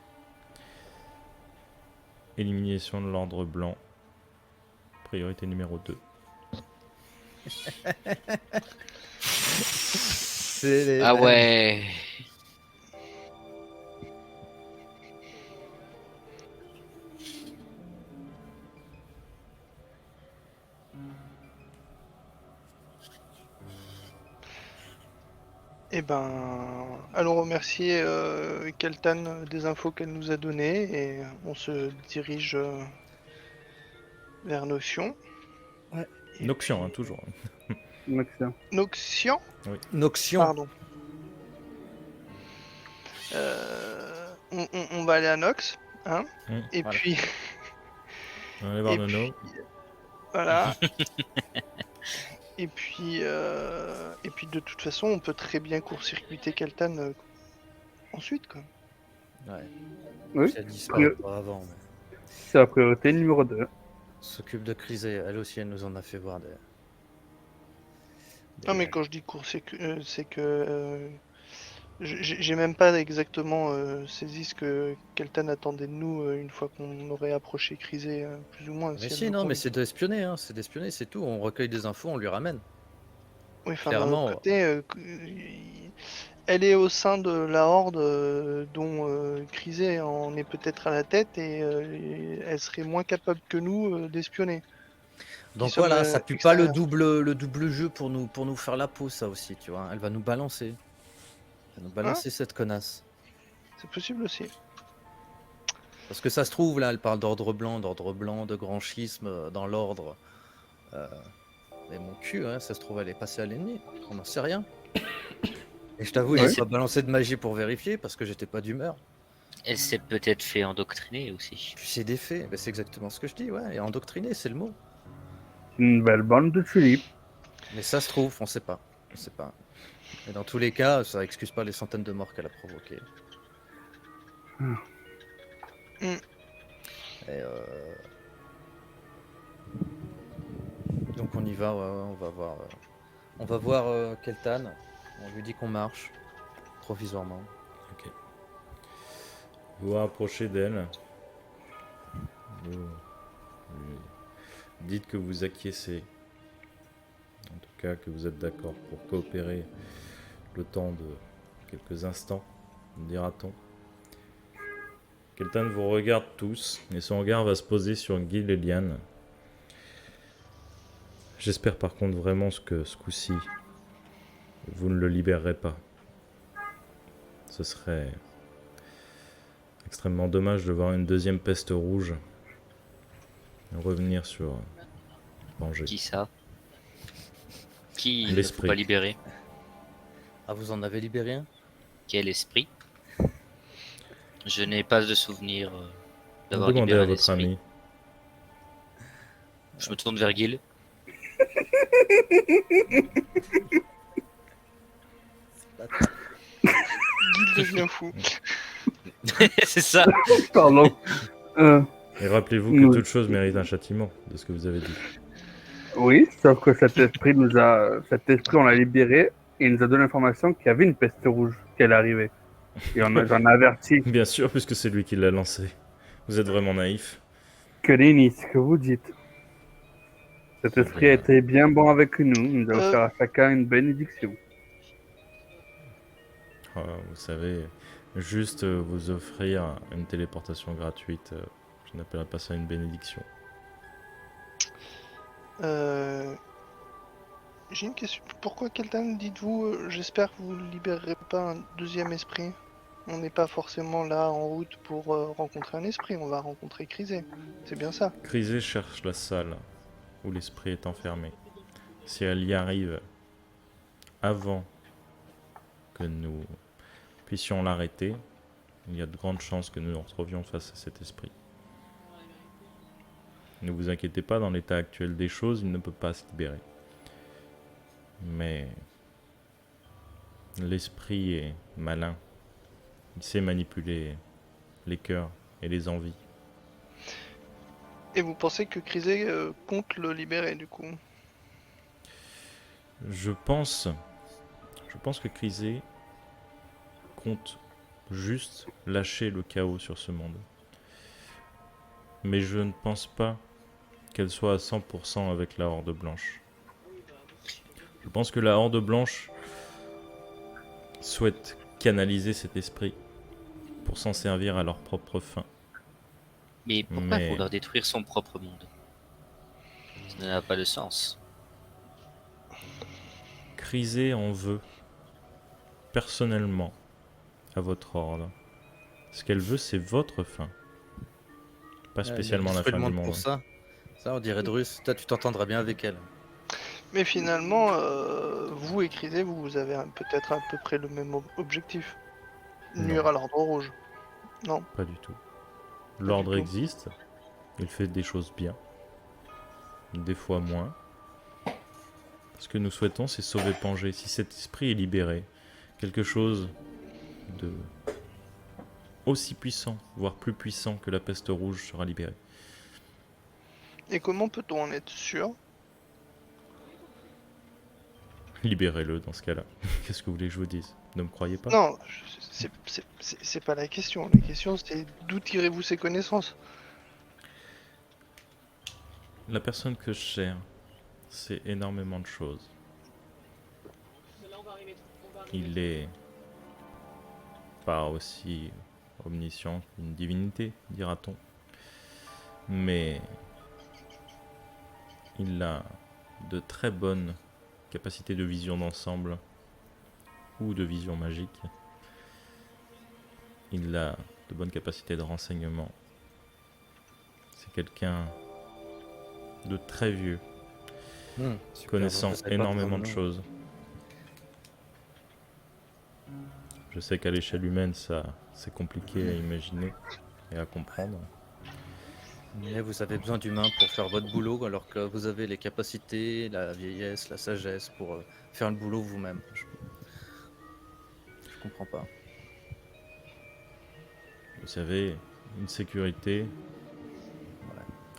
Élimination de l'ordre blanc, priorité numéro 2. Ah ouais. Eh ben, allons remercier Keltan des infos qu'elle nous a données et on se dirige vers Noxion. Ouais. Et Noxion, puis- hein, toujours. Excellent. Noxion, Noxion. pardon. On va aller à Nox, hein. Et voilà. puis On va aller voir Et Nono. voilà. Et puis de toute façon, on peut très bien court-circuiter Keltan ensuite, quoi. Ouais. Oui. Si elle disparaît pas avant. Mais... C'est la priorité numéro 2. S'occupe de Crisé. Elle aussi, elle nous en a fait voir des. Non, mais quand je dis court, c'est que j'ai même pas exactement saisi ce que Keltan attendait de nous une fois qu'on aurait approché Crisé, plus ou moins. Mais elle si, nous non, mais convient. c'est d'espionner, hein. C'est d'espionner, c'est tout. On recueille des infos, on lui ramène. Oui, enfin, d'un Clairement, autre côté, elle est au sein de la Horde dont Crisé en est peut-être à la tête et elle serait moins capable que nous d'espionner. Donc sommes, voilà, ça pue pas extérieurs. le double jeu pour nous faire la peau, ça aussi, tu vois. Elle va nous balancer. Elle va nous balancer cette connasse. C'est possible aussi. Parce que ça se trouve, là, elle parle d'ordre blanc, de grand schisme dans l'ordre. Mais mon cul, hein, ça se trouve, elle est passée à l'ennemi. On n'en sait rien. Et je t'avoue, Ouais. j'ai pas balancé de magie pour vérifier parce que j'étais pas d'humeur. Elle s'est peut-être fait endoctriner aussi. Puis c'est des faits, mais c'est exactement ce que je dis, ouais. Et endoctriné, c'est le mot. Une belle bande de tulipes. Mais ça se trouve, on sait pas. On sait pas. Et dans tous les cas, ça excuse pas les centaines de morts qu'elle a provoquées. Hmm. Et donc on y va, ouais, on va voir Keltan. On lui dit qu'on marche provisoirement. Ok. Vous vous rapprochez d'elle. Vous lui dites que vous acquiescez. En tout cas, que vous êtes d'accord pour coopérer le temps de quelques instants, dira-t-on. Keltan vous regarde tous et son regard va se poser sur Gil et Liane. J'espère par contre vraiment que ce coup-ci, vous ne le libérerez pas. Ce serait extrêmement dommage de voir une deuxième peste rouge revenir sur Angers. Qui ça? Qui il ne faut L'esprit. pas libérer? Ah, vous en avez libéré un? Quel esprit? Je n'ai pas de souvenir d'avoir Demandez libéré à un votre esprit. ami. Je me tourne vers Gil. Guil devient fou. C'est ça. Pardon. Et rappelez-vous que Oui. toute chose mérite un châtiment de ce que vous avez dit. Oui, sauf que cet esprit, on l'a libéré et il nous a donné l'information qu'il y avait une peste rouge qui allait arriver. Et j'en ai averti. Bien sûr, puisque c'est lui qui l'a lancé. Vous êtes vraiment naïf. Que Lenny, ce que vous dites. Cet esprit a été bien bon avec nous. Il nous a offert à chacun une bénédiction. Vous savez, juste vous offrir une téléportation gratuite, je n'appellerais pas ça une bénédiction. J'ai une question. Pourquoi Keltan, dites-vous, j'espère que vous ne libérerez pas un deuxième esprit? On n'est pas forcément là en route pour rencontrer un esprit, on va rencontrer Crisé. C'est bien ça. Crisé cherche la salle où l'esprit est enfermé. Si elle y arrive avant que nous puissions l'arrêter, il y a de grandes chances que nous nous retrouvions face à cet esprit. Ne vous inquiétez pas, dans l'état actuel des choses, il ne peut pas se libérer. Mais l'esprit est malin. Il sait manipuler les cœurs et les envies. Et vous pensez que Crisé compte le libérer du coup? Je pense que Crisé compte juste lâcher le chaos sur ce monde. Mais je ne pense pas qu'elle soit à 100% avec la Horde Blanche. Je pense que la Horde Blanche souhaite canaliser cet esprit pour s'en servir à leur propre fin. Mais pourquoi Mais- vouloir détruire son propre monde? Ça n'a pas de sens. Crisé en veut personnellement à votre ordre. Ce qu'elle veut, c'est votre fin. Pas spécialement la fin du monde. Pour ça. Ça, on dirait Drus. Toi, tu t'entendras bien avec elle. Mais finalement, vous et Crisé, vous avez peut-être à peu près le même objectif. Nuire Non. à l'ordre rouge. Non. Pas du tout. L'ordre tout. existe. Il fait des choses bien. Des fois moins. Ce que nous souhaitons, c'est sauver Pangée. Si cet esprit est libéré, quelque chose de aussi puissant, voire plus puissant que la peste rouge sera libéré. Et comment peut-on en être sûr? Libérez-le dans ce cas-là. Qu'est-ce que vous voulez que je vous dise? Ne me croyez pas? Non, c'est pas la question. La question, c'est d'où tirez-vous ces connaissances? La personne que je cherche sait énormément de choses. Il est pas aussi omniscient qu'une divinité, dira-t-on. Mais il a de très bonnes capacités de vision d'ensemble ou de vision magique. Il a de bonnes capacités de renseignement. C'est quelqu'un de très vieux, Super, connaissant je savais pas énormément de vraiment. choses. Je sais qu'à l'échelle humaine, ça c'est compliqué à imaginer et à comprendre. Mais vous avez besoin d'humains pour faire votre boulot, alors que vous avez les capacités, la vieillesse, la sagesse pour faire le boulot vous-même. Je comprends pas. Vous savez, une sécurité,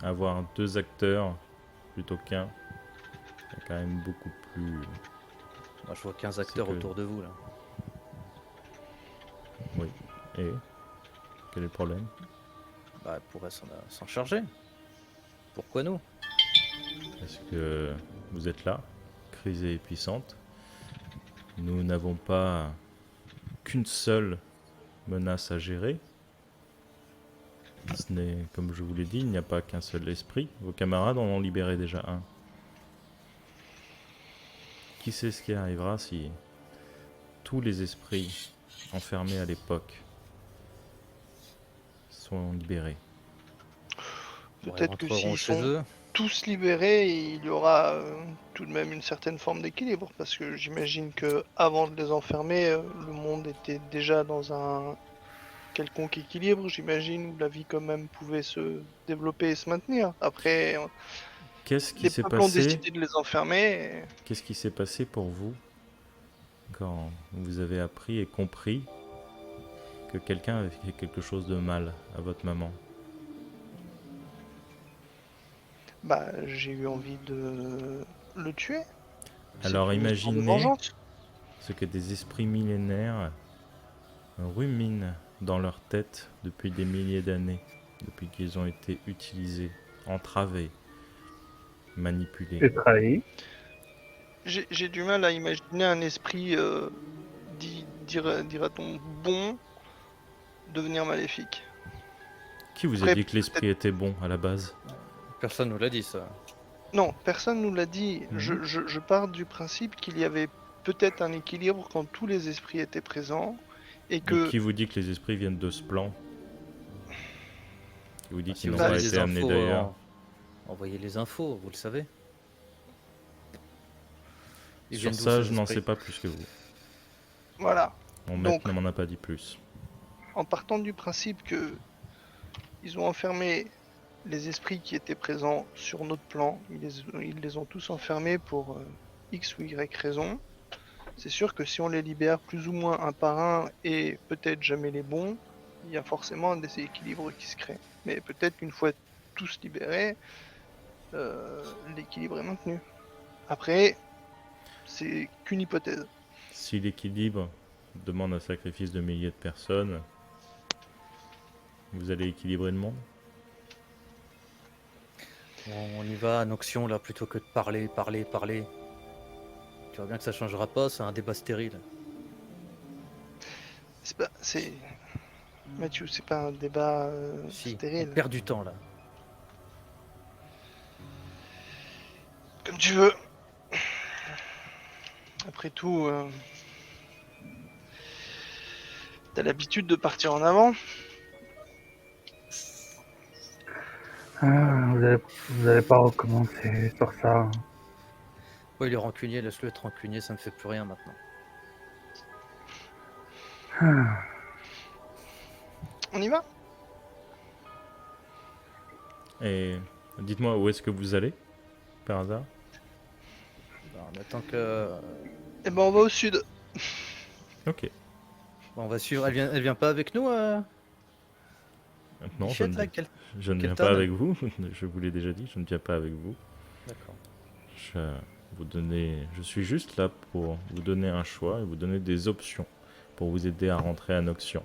avoir 2 acteurs plutôt qu'un, c'est quand même beaucoup plus... Moi, je vois 15 acteurs que- autour de vous là. Oui. Et quel est le problème? Bah, elle pourrait s'en charger. Pourquoi nous? Parce que vous êtes là, Crisé est puissante. Nous n'avons pas qu'une seule menace à gérer. Ce n'est, comme je vous l'ai dit, il n'y a pas qu'un seul esprit. Vos camarades en ont libéré déjà un. Qui sait ce qui arrivera si tous les esprits enfermés à l'époque sont libérés? Peut-être que rentreront s'ils chez sont eux. tous libérés, il y aura tout de même une certaine forme d'équilibre, parce que j'imagine que avant de les enfermer, le monde était déjà dans un quelconque équilibre, j'imagine, où la vie quand même pouvait se développer et se maintenir. Après, Qu'est-ce qui les s'est peuples ont passé? décidé de les enfermer. Qu'est-ce qui s'est passé pour vous quand vous avez appris et compris que quelqu'un avait fait quelque chose de mal à votre maman? Bah, j'ai eu envie de le tuer. Alors C'est une histoire de imaginez vengeance. ce que des esprits millénaires ruminent dans leur tête depuis des milliers d'années, depuis qu'ils ont été utilisés, entravés, manipulés. C'est trahi. J'ai du mal à imaginer un esprit, dira-t-on, bon, devenir maléfique. Qui vous a Après, dit que l'esprit était bon à la base? Personne nous l'a dit ça. Non, personne nous l'a dit. Mhm. Je pars du principe qu'il y avait peut-être un équilibre quand tous les esprits étaient présents et Et que qui vous dit que les esprits viennent de ce plan? Qui vous dit Bah, si qu'ils n'ont vous pas avez des été amenés infos, d'ailleurs? envoyez les infos, vous le savez. Ils Sur viennent d'où, ça, ces je n'en esprits sais pas plus que vous. voilà. Mon Donc- maître ne m'en a pas dit plus. En partant du principe que ils ont enfermé les esprits qui étaient présents sur notre plan, ils les ont tous enfermés pour X ou Y raison. C'est sûr que si on les libère plus ou moins un par un et peut-être jamais les bons, il y a forcément un déséquilibre qui se crée. Mais peut-être qu'une fois tous libérés, l'équilibre est maintenu. Après, c'est qu'une hypothèse. Si l'équilibre demande un sacrifice de milliers de personnes, vous allez équilibrer le monde? On y va, Noxion, là, plutôt que de parler. Tu vois bien que ça changera pas, c'est un débat stérile. C'est Mathieu, c'est pas un débat Si, on stérile. perd du temps, là. Comme tu veux. Après tout, t'as l'habitude de partir en avant. Vous allez pas recommencer sur ça. Ouais, il est rancunier, laisse-le être rancunier, ça ne fait plus rien maintenant. On y va? Et dites-moi où est-ce que vous allez, par hasard? Alors, on attend que... Eh ben, on va au sud. Ok. Bon, on va suivre, elle vient pas avec nous, Non, Bichette, là, je ne viens Kelton pas avec vous. Je vous l'ai déjà dit, je ne viens pas avec vous. D'accord. Je suis juste là pour vous donner un choix et vous donner des options pour vous aider à rentrer à Noxion.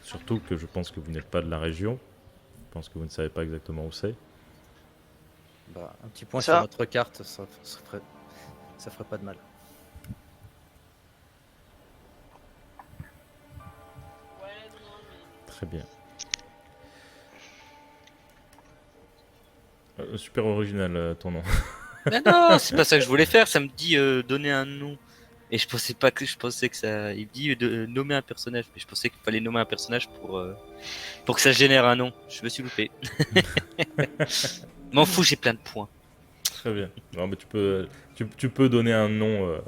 Surtout que je pense que vous n'êtes pas de la région. Je pense que vous ne savez pas exactement où c'est. Bah, un petit point Ça. sur notre carte, ça ferait pas de mal. Ouais, non, mais. Très bien. Super original ton nom. Mais non, c'est pas ça que je voulais faire. Ça me dit donner un nom. Et je pensais pas que ça. Il dit de nommer un personnage, mais je pensais qu'il fallait nommer un personnage pour que ça génère un nom. Je me suis loupé. M'en fous, j'ai plein de points. Très bien. Non, mais tu peux donner un nom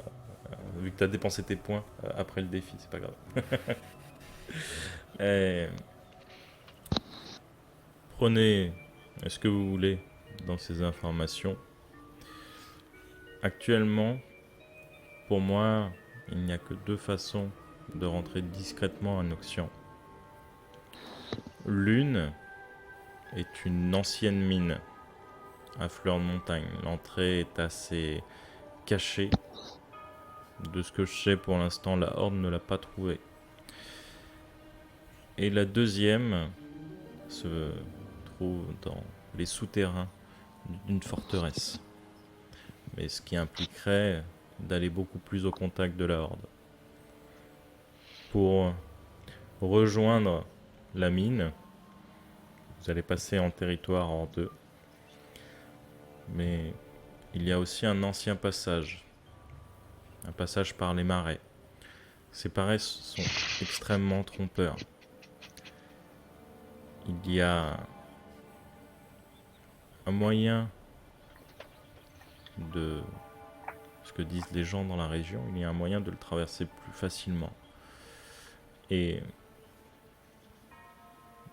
vu que tu as dépensé tes points après le défi, c'est pas grave. Et prenez ce que vous voulez dans ces informations. Actuellement, pour moi, il n'y a que deux façons de rentrer discrètement à Noxion. L'une est une ancienne mine à fleur de montagne. L'entrée est assez cachée. De ce que je sais pour l'instant, la Horde ne l'a pas trouvée. Et la deuxième se trouve dans les souterrains d'une forteresse. Mais ce qui impliquerait d'aller beaucoup plus au contact de la Horde. Pour rejoindre la mine, vous allez passer en territoire hordeux. Mais il y a aussi un ancien passage. Un passage par les marais. Ces marais sont extrêmement trompeurs. Il y a un moyen de ce que disent les gens dans la région, il y a un moyen de le traverser plus facilement. Et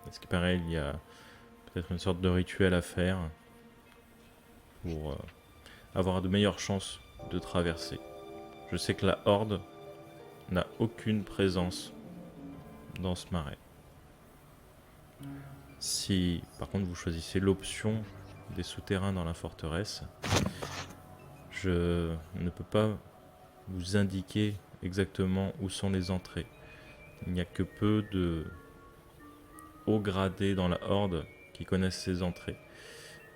à ce qui paraît, il y a peut-être une sorte de rituel à faire pour avoir de meilleures chances de traverser. Je sais que la Horde n'a aucune présence dans ce marais. Si par contre vous choisissez l'option des souterrains dans la forteresse, je ne peux pas vous indiquer exactement où sont les entrées. Il n'y a que peu de hauts gradés dans la Horde qui connaissent ces entrées.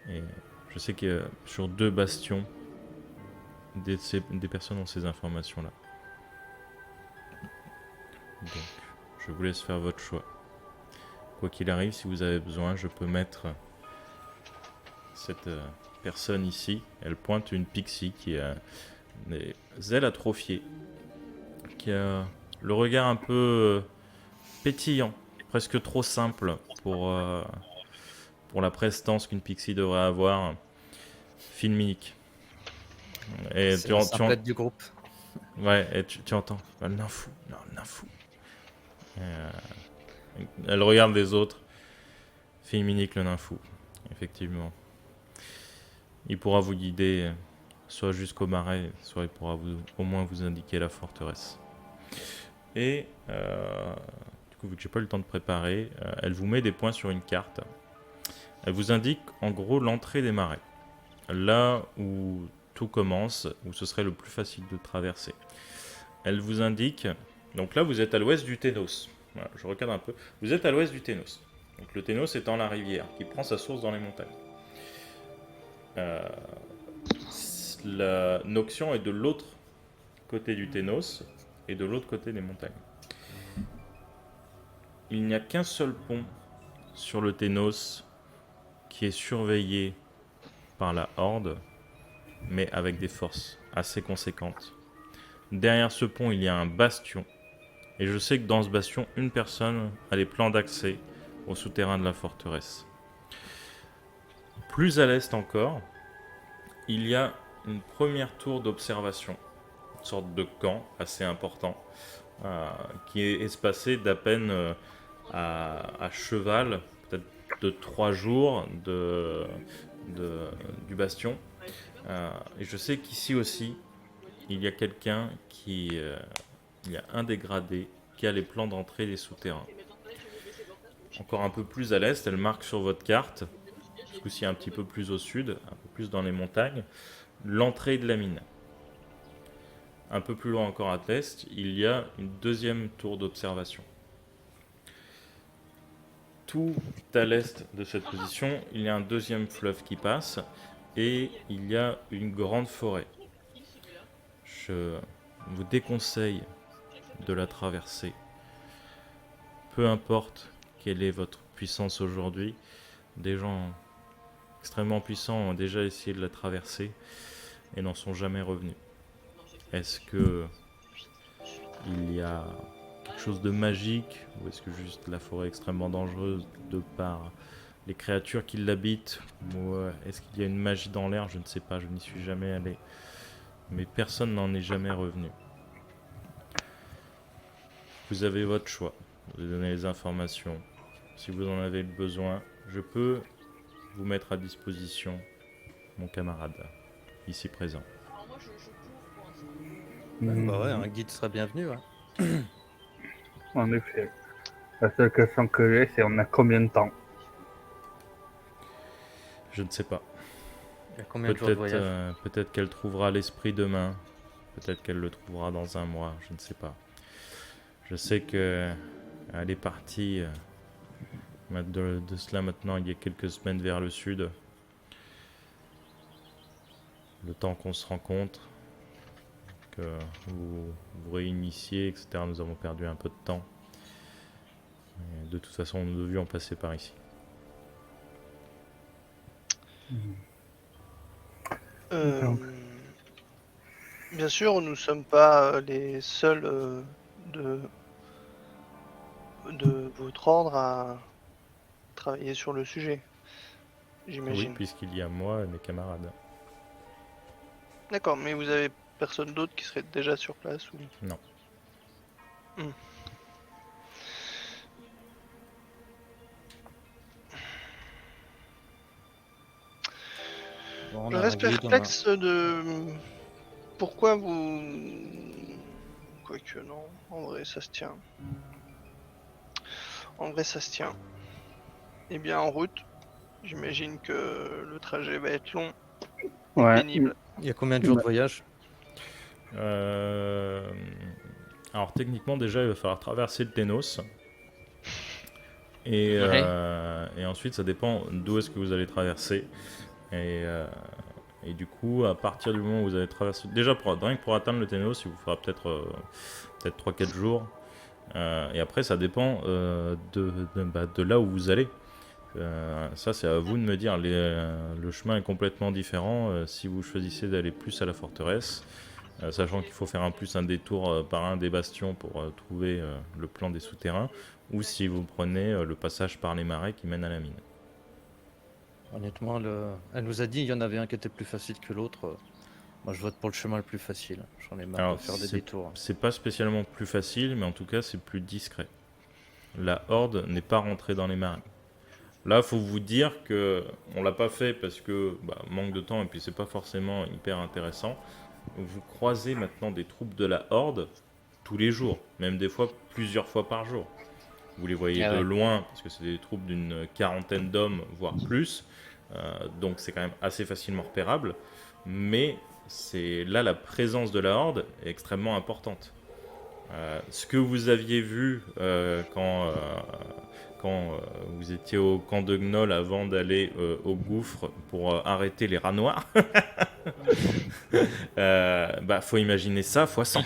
Et je sais que sur 2 bastions, des personnes ont ces informations-là. Donc, je vous laisse faire votre choix. Quoi qu'il arrive, si vous avez besoin, je peux mettre cette personne ici. Elle pointe une pixie qui a des ailes atrophiées, qui a le regard un peu pétillant, presque trop simple pour la prestance qu'une pixie devrait avoir. Filmique. Et C'est la simplette du groupe. Ouais, et tu entends le nain fou, non, le nain fou. Elle regarde les autres. Filminique, le nain fou, effectivement. Il pourra vous guider soit jusqu'au marais, soit il pourra au moins vous indiquer la forteresse. Et du coup, vu que j'ai pas eu le temps de préparer, elle vous met des points sur une carte. Elle vous indique en gros l'entrée des marais. Là où tout commence, où ce serait le plus facile de traverser. Elle vous indique, donc là vous êtes à l'ouest du Ténos. Voilà, je regarde un peu. Vous êtes à l'ouest du Ténos. Donc le Ténos étant la rivière qui prend sa source dans les montagnes. La Noxion est de l'autre côté du Ténos et de l'autre côté des montagnes. Il n'y a qu'un seul pont sur le Ténos qui est surveillé par la Horde, mais avec des forces assez conséquentes. Derrière ce pont, il y a un bastion. Et je sais que dans ce bastion, une personne a les plans d'accès au souterrain de la forteresse. Plus à l'est encore, il y a une première tour d'observation, une sorte de camp assez important, qui est espacé d'à peine à cheval, peut-être de 3 jours du bastion. Et je sais qu'ici aussi, il y a quelqu'un il y a un dégradé qui a les plans d'entrée des souterrains. Encore un peu plus à l'est, elle marque sur votre carte, ce coup-ci un petit peu plus au sud, un peu plus dans les montagnes, l'entrée de la mine. Un peu plus loin encore à l'est, il y a une deuxième tour d'observation. Tout à l'est de cette position, il y a un deuxième fleuve qui passe et il y a une grande forêt. Je vous déconseille de la traverser. Peu importe quelle est votre puissance aujourd'hui, des gens extrêmement puissants ont déjà essayé de la traverser et n'en sont jamais revenus. Est-ce que il y a quelque chose de magique ou est-ce que juste la forêt est extrêmement dangereuse de par les créatures qui l'habitent ou est-ce qu'il y a une magie dans l'air? Je ne sais pas, je n'y suis jamais allé. Mais personne n'en est jamais revenu. Vous avez votre choix. Vous avez donné les informations. Si vous en avez besoin, je peux vous mettre à disposition mon camarade, ici présent. Alors moi, je cours pour l'instant. Bah ouais, un guide serait bienvenu. Ouais. En effet. La seule question que j'ai, c'est on a combien de temps? Je ne sais pas. Il y a combien de jours de voyage? Peut-être qu'elle trouvera l'esprit demain. Peut-être qu'elle le trouvera dans un mois. Je ne sais pas. Je sais que elle est partie de cela maintenant il y a quelques semaines vers le sud. Le temps qu'on se rencontre, que vous vous réunissiez, etc. Nous avons perdu un peu de temps. Et de toute façon, nous devions passer par ici. Bien sûr, nous ne sommes pas les seuls de votre ordre à travailler sur le sujet, Oui, j'imagine. puisqu'il y a moi et mes camarades. D'accord, mais vous avez personne d'autre qui serait déjà sur place ou... Non. Bon, on Je a un reste guide, perplexe de... Pourquoi vous... Quoique non, en vrai ça se tient. En vrai ça se tient. Eh bien en route, j'imagine que le trajet va être long et Ouais. pénible. Il y a combien de jours de voyage? Alors techniquement déjà il va falloir traverser le Ténos. Et, Ouais. et ensuite ça dépend d'où est-ce que vous allez traverser. Et du coup à partir du moment où vous allez traverser... Déjà rien que pour atteindre le Ténos il vous fera peut-être 3-4 jours. Et après ça dépend de là où vous allez. Ça, c'est à vous de me dire. Le chemin est complètement différent si vous choisissez d'aller plus à la forteresse, sachant qu'il faut faire un détour par un des bastions pour trouver le plan des souterrains, ou si vous prenez le passage par les marais qui mène à la mine. Honnêtement, elle nous a dit il y en avait un qui était plus facile que l'autre. Moi, je vote pour le chemin le plus facile. J'en ai marre Alors, de faire des détours. c'est pas spécialement plus facile, mais en tout cas, c'est plus discret. La horde n'est pas rentrée dans les marais. Là, faut vous dire que on l'a pas fait parce que manque de temps et puis c'est pas forcément hyper intéressant. Vous croisez maintenant des troupes de la horde tous les jours, même des fois plusieurs fois par jour. Vous les voyez de loin parce que c'est des troupes d'une quarantaine d'hommes, voire plus. Donc c'est quand même assez facilement repérable. Mais là, la présence de la horde est extrêmement importante. Ce que vous aviez vu quand vous étiez au camp de Gnoll avant d'aller au gouffre pour arrêter les rats noirs, faut imaginer ça fois 100.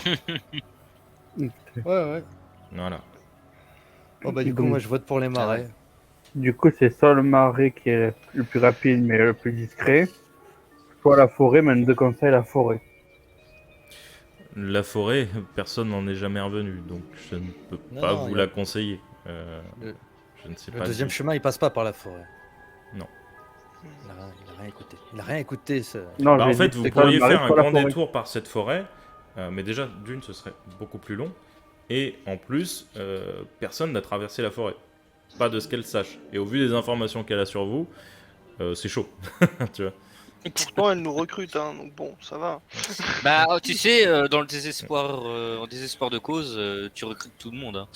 Ouais. Voilà. Oh bah du coup, Donc, moi je vote pour les marais. Du coup, c'est soit le marais qui est le plus rapide mais le plus discret, soit la forêt, mais on nous conseille la forêt. La forêt, personne n'en est jamais revenu, donc je ne peux pas vous la conseiller. Je ne sais Le pas. deuxième chemin, il passe pas par la forêt. Non. Il a rien écouté. Il a rien écouté. Non, En j'ai fait, dit, vous c'est soit le pourriez marais, faire un soit la grand forêt. détour par cette forêt, mais déjà, d'une, ce serait beaucoup plus long, et en plus, personne n'a traversé la forêt. Pas de ce qu'elle sache. Et au vu des informations qu'elle a sur vous, c'est chaud. Tu vois. Pourtant, elle nous recrute, hein, donc bon, ça va. Bah, tu sais, dans le désespoir, en désespoir de cause, tu recrutes tout le monde. Hein.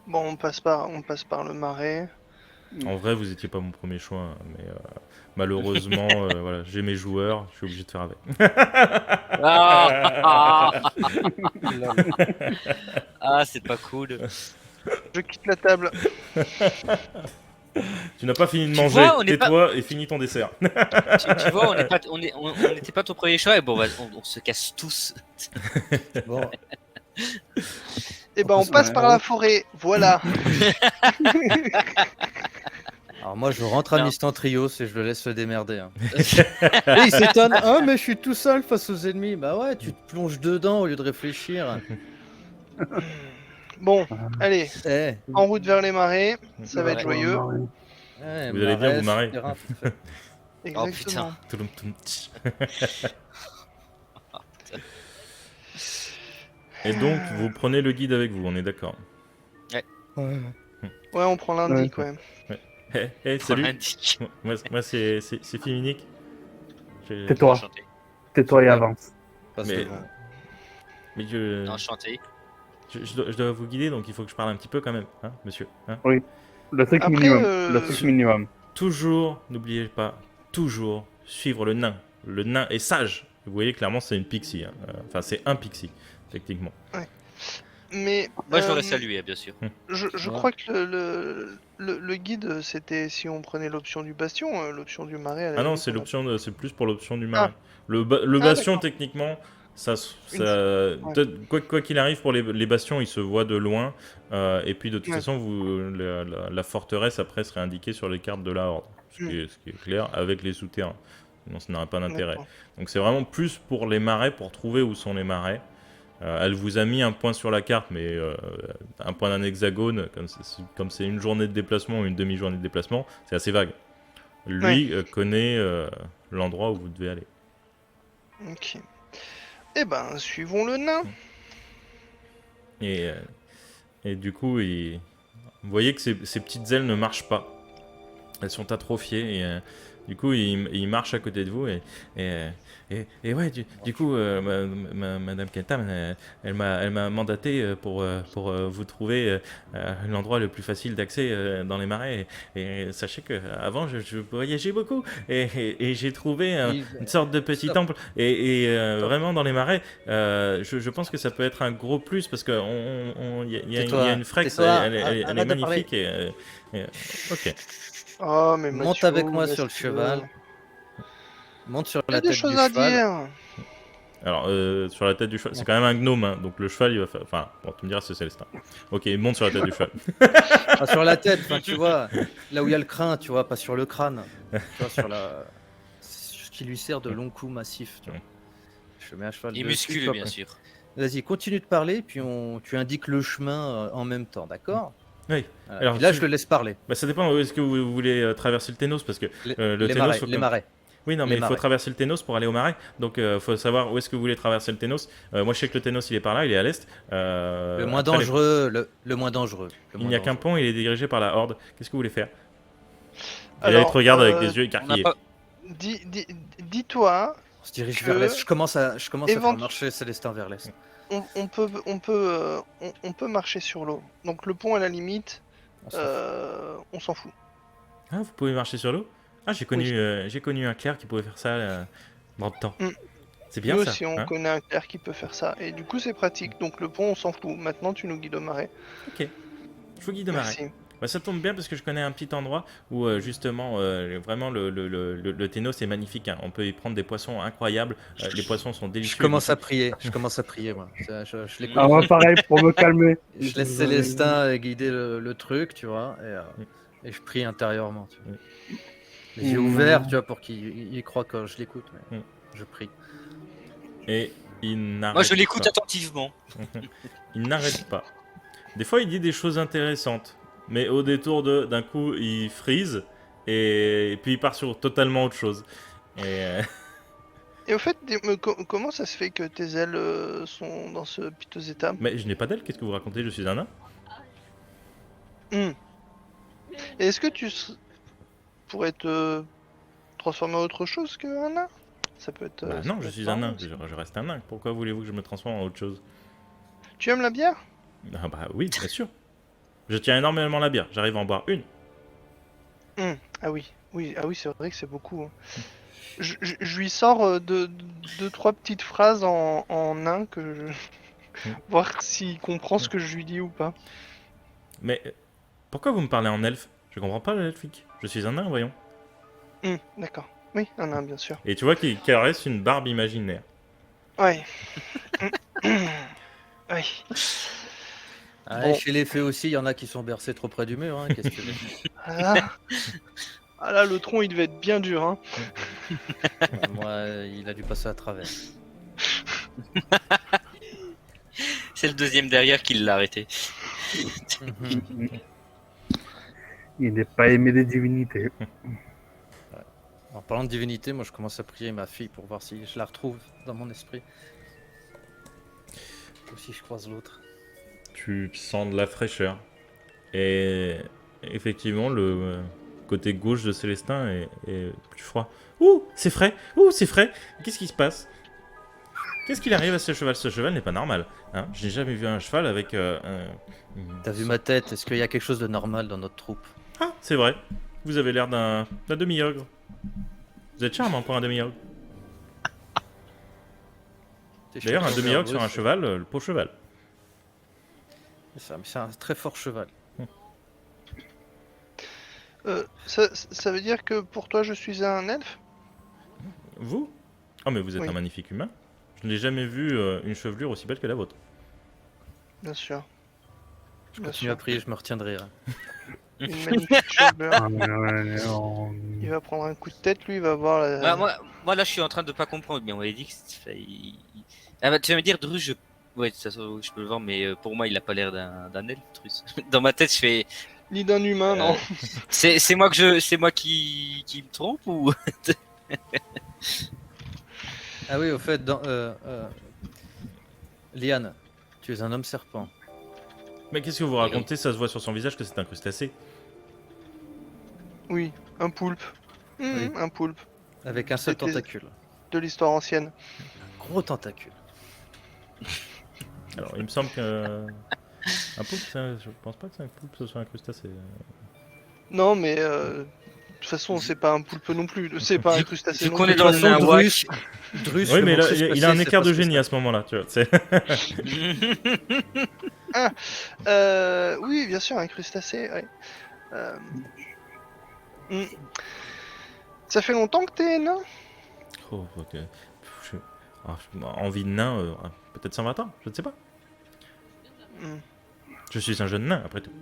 Bon, on passe par le marais. En vrai, vous étiez pas mon premier choix, hein, mais malheureusement, voilà, j'ai mes joueurs, je suis obligé de faire avec. Ah, c'est pas cool. Euh, Je quitte la table. Tu n'as pas fini de Tu manger, vois, on n'est tais-toi et finis ton dessert. Tu vois, on n'était pas ton premier choix et bon, on se casse tous. Bon, Et ben, on passe par la forêt. Voilà. alors moi je rentre à Non. Mistan Trios et je le laisse se démerder. Hein. Et il s'étonne, ah mais je suis tout seul face aux ennemis. Bah ouais, tu te plonges dedans au lieu de réfléchir. Bon, allez, Eh, en route vers les marais. Ça va être Ouais. joyeux. eh, Vous allez bien vous marrer. terrain, tout fait. Oh, Exactement. Touloum, touloum, tch. Et donc, vous prenez le guide avec vous, on est d'accord. Ouais, on prend lundi quand même. Salut. Lundi. Moi c'est Fiminique. Tais-toi, Enchanté. tais-toi et avance. Parce Mais- que bon, Mais je, Enchanté. je dois vous guider, donc il faut que je parle un petit peu quand même, hein, monsieur. Hein. Le truc Après, minimum. Le truc minimum. Toujours, n'oubliez pas, toujours suivre le nain. Le nain est sage. Vous voyez, clairement, c'est une pixie. Hein. Enfin, c'est un pixie, techniquement. Mais Moi, je l'aurais salué, bien sûr. je Ouais. crois que le guide, c'était si on prenait l'option du bastion, l'option du marais. à la Ah non, limite, c'est on a- l'option, c'est plus pour l'option du marin. Ah. Le Ah, bastion, d'accord. techniquement, Ouais. quoi qu'il arrive, pour les bastions, ils se voient de loin. Et puis, de toute Ouais. façon, la forteresse, après, serait indiquée sur les cartes de la Horde. Ce qui est clair, avec les souterrains. Sinon, ça n'aurait pas d'intérêt. D'accord. Donc, c'est vraiment plus pour les marais, pour trouver où sont les marais. Elle vous a mis un point sur la carte, mais un point d'un hexagone, comme c'est une journée de déplacement ou une demi-journée de déplacement, c'est assez vague. Lui connaît l'endroit où vous devez aller. Ok. Eh ben, suivons le nain. Et du coup, vous voyez que ces petites ailes ne marchent pas. Elles sont atrophiées. Et du coup, il marche à côté de vous. Et ouais, du coup, Madame Kentam, elle m'a mandaté pour vous trouver l'endroit le plus facile d'accès dans les marais. Et sachez qu'avant, je voyageais beaucoup. Et j'ai trouvé une sorte de petit Stop. temple. Et vraiment, dans les marais, je pense que ça peut être un gros plus parce qu'il y a une flex, Tais-toi, elle est arrête de magnifique. Ok. Oh, mais monte Mathieu, avec moi laisse sur le que- cheval. Monte sur Il y a la des tête du choses à cheval. dire. Alors, sur la tête du cheval, c'est quand même un gnome, hein, donc le cheval, il va faire... Enfin, bon, tu me diras, c'est Célestin. Ok, il monte sur la tête du cheval. Pas sur la tête, enfin, tu vois, là où il y a le crâne, tu vois, pas sur le crâne. Tu vois, sur la... Ce qui lui sert de long cou massif, tu vois. Je mets un cheval Il est dessus, musculeux, toi, bien sûr. Vas-y, continue de parler, puis tu indiques le chemin en même temps, d'accord? Oui. Voilà. Alors, Puis là, si- je le laisse parler. Bah, ça dépend où est-ce que vous voulez traverser le Ténos, parce que le Les Ténos... marais, faut les que- marais. Oui, non, Les mais il faut marais. traverser le Ténos pour aller au marais. Donc, il faut savoir où est-ce que vous voulez traverser le Ténos. Moi, je sais que le Ténos, il est par là, il est à l'est. Le moins Après, dangereux, le moins dangereux. il n'y a qu'un pont, il est dirigé par la Horde. Qu'est-ce que vous voulez faire? Et là, il Alors, te regarde avec des yeux On n'a écarquillés. pas... dis-toi, On se dirige que vers l'est. Je commence à faire évent- marcher Célestin vers l'est. on peut marcher sur l'eau. Donc le pont à la limite, On s'en fout. on s'en fout. Ah, vous pouvez marcher sur l'eau? Ah, j'ai connu un clerc qui pouvait faire ça dans le temps. Mm. C'est bien Nous ça. aussi, on hein connaît un clerc qui peut faire ça. Et du coup, c'est pratique. Donc le pont, on s'en fout. Maintenant, tu nous guides au marais. Ok. Je vous guide au marais. Merci. Bah, ça tombe bien parce que je connais un petit endroit où justement vraiment le Ténos est magnifique. Hein. On peut y prendre des poissons incroyables. Les poissons sont délicieux. Je commence à prier. Je commence à prier, moi. Je l'écoute. Ah, moi, pareil, pour me calmer. Je laisse Célestin guider le truc, tu vois, et je prie intérieurement. Tu vois. Les yeux ouverts, tu vois, pour qu'il croit que je l'écoute. Mais je prie. Et il n'arrête Moi, je l'écoute pas. attentivement. Il n'arrête pas. Des fois, il dit des choses intéressantes. Mais au détour d'un coup, il freeze. Et puis il part sur totalement autre chose. Et au fait, comment ça se fait que tes ailes sont dans ce piteux état? Mais je n'ai pas d'elle, qu'est-ce que vous racontez? Je suis un nain. Et est-ce que pourrais te transformer en autre chose qu'un nain? Ça peut être. Bah ça non, peut je être suis un marrant nain, aussi. je reste un nain. Pourquoi voulez-vous que je me transforme en autre chose? Tu aimes la bière? Ah bah oui, bien sûr. Je tiens énormément la bière, j'arrive à en boire une. Ah oui, c'est vrai que c'est beaucoup. Hein. Je lui sors deux, trois petites phrases en nain que voir s'il comprend ce que je lui dis ou pas. Mais pourquoi vous me parlez en elfe? Je comprends pas l'elfique. Je suis un nain, voyons. D'accord. Oui, un nain, bien sûr. Et tu vois qu'il caresse une barbe imaginaire. Ouais. Oui. Ah, Bon. et chez les fées aussi, il y en a qui sont bercés trop près du mur. Hein, qu'est-ce que tu veux? Ah là, le tronc, il devait être bien dur. Hein. Moi, il a dû passer à travers. C'est le deuxième derrière qui l'a arrêté. Il n'est pas aimé des divinités. En parlant de divinité, moi je commence à prier ma fille pour voir si je la retrouve dans mon esprit. Ou si je croise l'autre. Tu sens de la fraîcheur. Et effectivement, le côté gauche de Célestin est plus froid. Ouh, c'est frais. Ouh, c'est frais. Qu'est-ce qui se passe? Qu'est-ce qu'il arrive à ce cheval? Ce cheval n'est pas normal. Hein, je n'ai jamais vu un cheval avec... T'as vu ma tête? Est-ce qu'il y a quelque chose de normal dans notre troupe? Ah, c'est vrai. Vous avez l'air d'un demi-ogre. Vous êtes charmant pour un demi-ogre. D'ailleurs, un demi-ogre sur un cheval, le pauvre cheval. C'est un très fort cheval. Ça veut dire que pour toi, je suis un elfe? Vous? Oh, mais vous êtes Oui. un magnifique humain. Je n'ai jamais vu une chevelure aussi belle que la vôtre. Bien sûr. Je Bien continue à sûr. prier, je me retiens de rire. Une magnifique chevelure. Ah, non. Il va prendre un coup de tête, lui, il va voir la... Ah, moi, là, je suis en train de pas comprendre. Mais on m'avait dit que Ah, bah, tu vas me dire, Dru, ouais, de toute façon, je peux le voir, mais pour moi, il a pas l'air d'un elfe, Drus. Dans ma tête, je fais. Ni d'un humain, non. C'est moi qui me trompe ou. Ah oui, au fait, Liane, tu es un homme serpent. Mais qu'est-ce que vous racontez? Ça se voit sur son visage que c'est un crustacé. Oui, un poulpe. Oui. Un poulpe. Avec un seul C'était- tentacule. De l'histoire ancienne. Gros tentacule. Alors, il me semble que... Un poulpe, je pense pas que c'est un poulpe, ce soit un crustacé. Non, mais de toute façon, c'est pas un poulpe non plus. C'est pas un crustacé vu non qu'on plus. est dans De toute façon, le nawak. Drus, Oui, je mais vais là, montrer ce que il a un c'est, écart c'est de pas ce que génie à ce moment-là, tu vois. c'est- Oui, bien sûr, un crustacé. Ouais. Ça fait longtemps que t'es nain? Oh, ok. Je- envie de nain, peut-être 120 ans, je ne sais pas. Hmm. Je suis un jeune nain, après tout.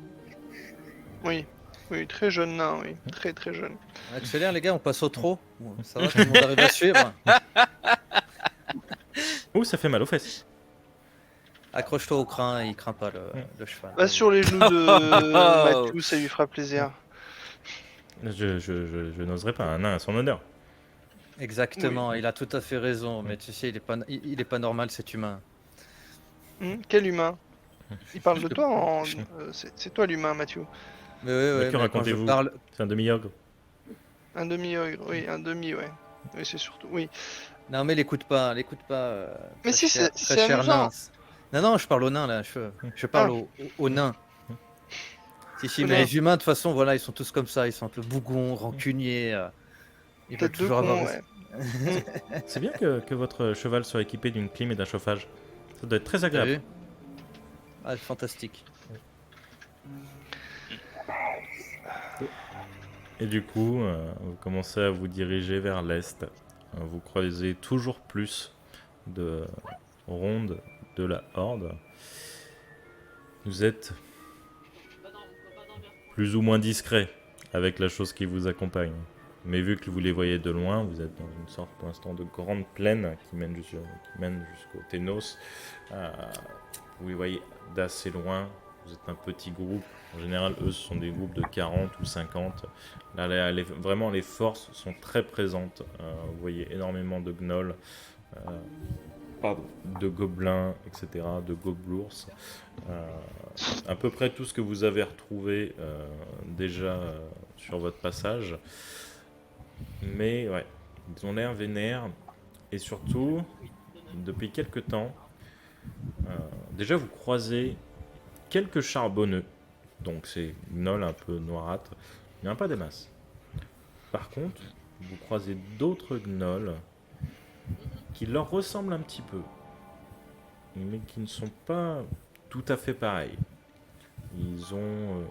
Oui, oui, très jeune nain, oui, très très jeune. Accélère les gars, on passe au trot. Bon, ça va, tout le monde arrive à suivre. Ouh, ça fait mal aux fesses. Accroche-toi au crin, il craint pas le cheval. Va sur les genoux de Mathieu, ça lui fera plaisir. Je n'oserais pas, un nain à son honneur. Exactement, il a tout à fait raison, mais tu sais, il est pas normal cet humain. Quel humain? Il parle de toi c'est toi l'humain, Mathieu. Mais Mais ouais, que mais quand je racontez-vous? parle, C'est un demi-ogre. Un demi-ogre, oui, un demi, ouais. Oui, c'est surtout, oui. non mais l'écoute pas. Mais très si, cher- c'est très cher amusant. nain. Non, je parle aux nains là, je parle aux nains. Si, Aux mais nains. les humains de toute façon, voilà, ils sont tous comme ça, ils sont un peu bougons, rancuniers. Ils veulent Tête de toujours avoir. con, ouais. C'est bien que votre cheval soit équipé d'une clim et d'un chauffage. Ça doit être très T'as agréable. vu? Ah, fantastique. Et du coup, vous commencez à vous diriger vers l'est. Vous croisez toujours plus de rondes de la Horde. Vous êtes plus ou moins discret avec la chose qui vous accompagne. Mais vu que vous les voyez de loin, vous êtes dans une sorte pour l'instant de grande plaine qui mène jusqu'au Ténos. Vous les voyez d'assez loin. Vous êtes un petit groupe. En général, eux, ce sont des groupes de 40 ou 50. Là, vraiment, les forces sont très présentes. Vous voyez énormément de gnolls, de gobelins, etc., de gobelours. À peu près tout ce que vous avez retrouvé déjà sur votre passage. Mais ouais, ils ont l'air vénères. Et surtout, depuis quelques temps, déjà vous croisez quelques charbonneux. Donc c'est gnolls un peu noirâtres. Il n'y en a pas des masses. Par contre, vous croisez d'autres gnolls qui leur ressemblent un petit peu. Mais qui ne sont pas tout à fait pareils. Ils ont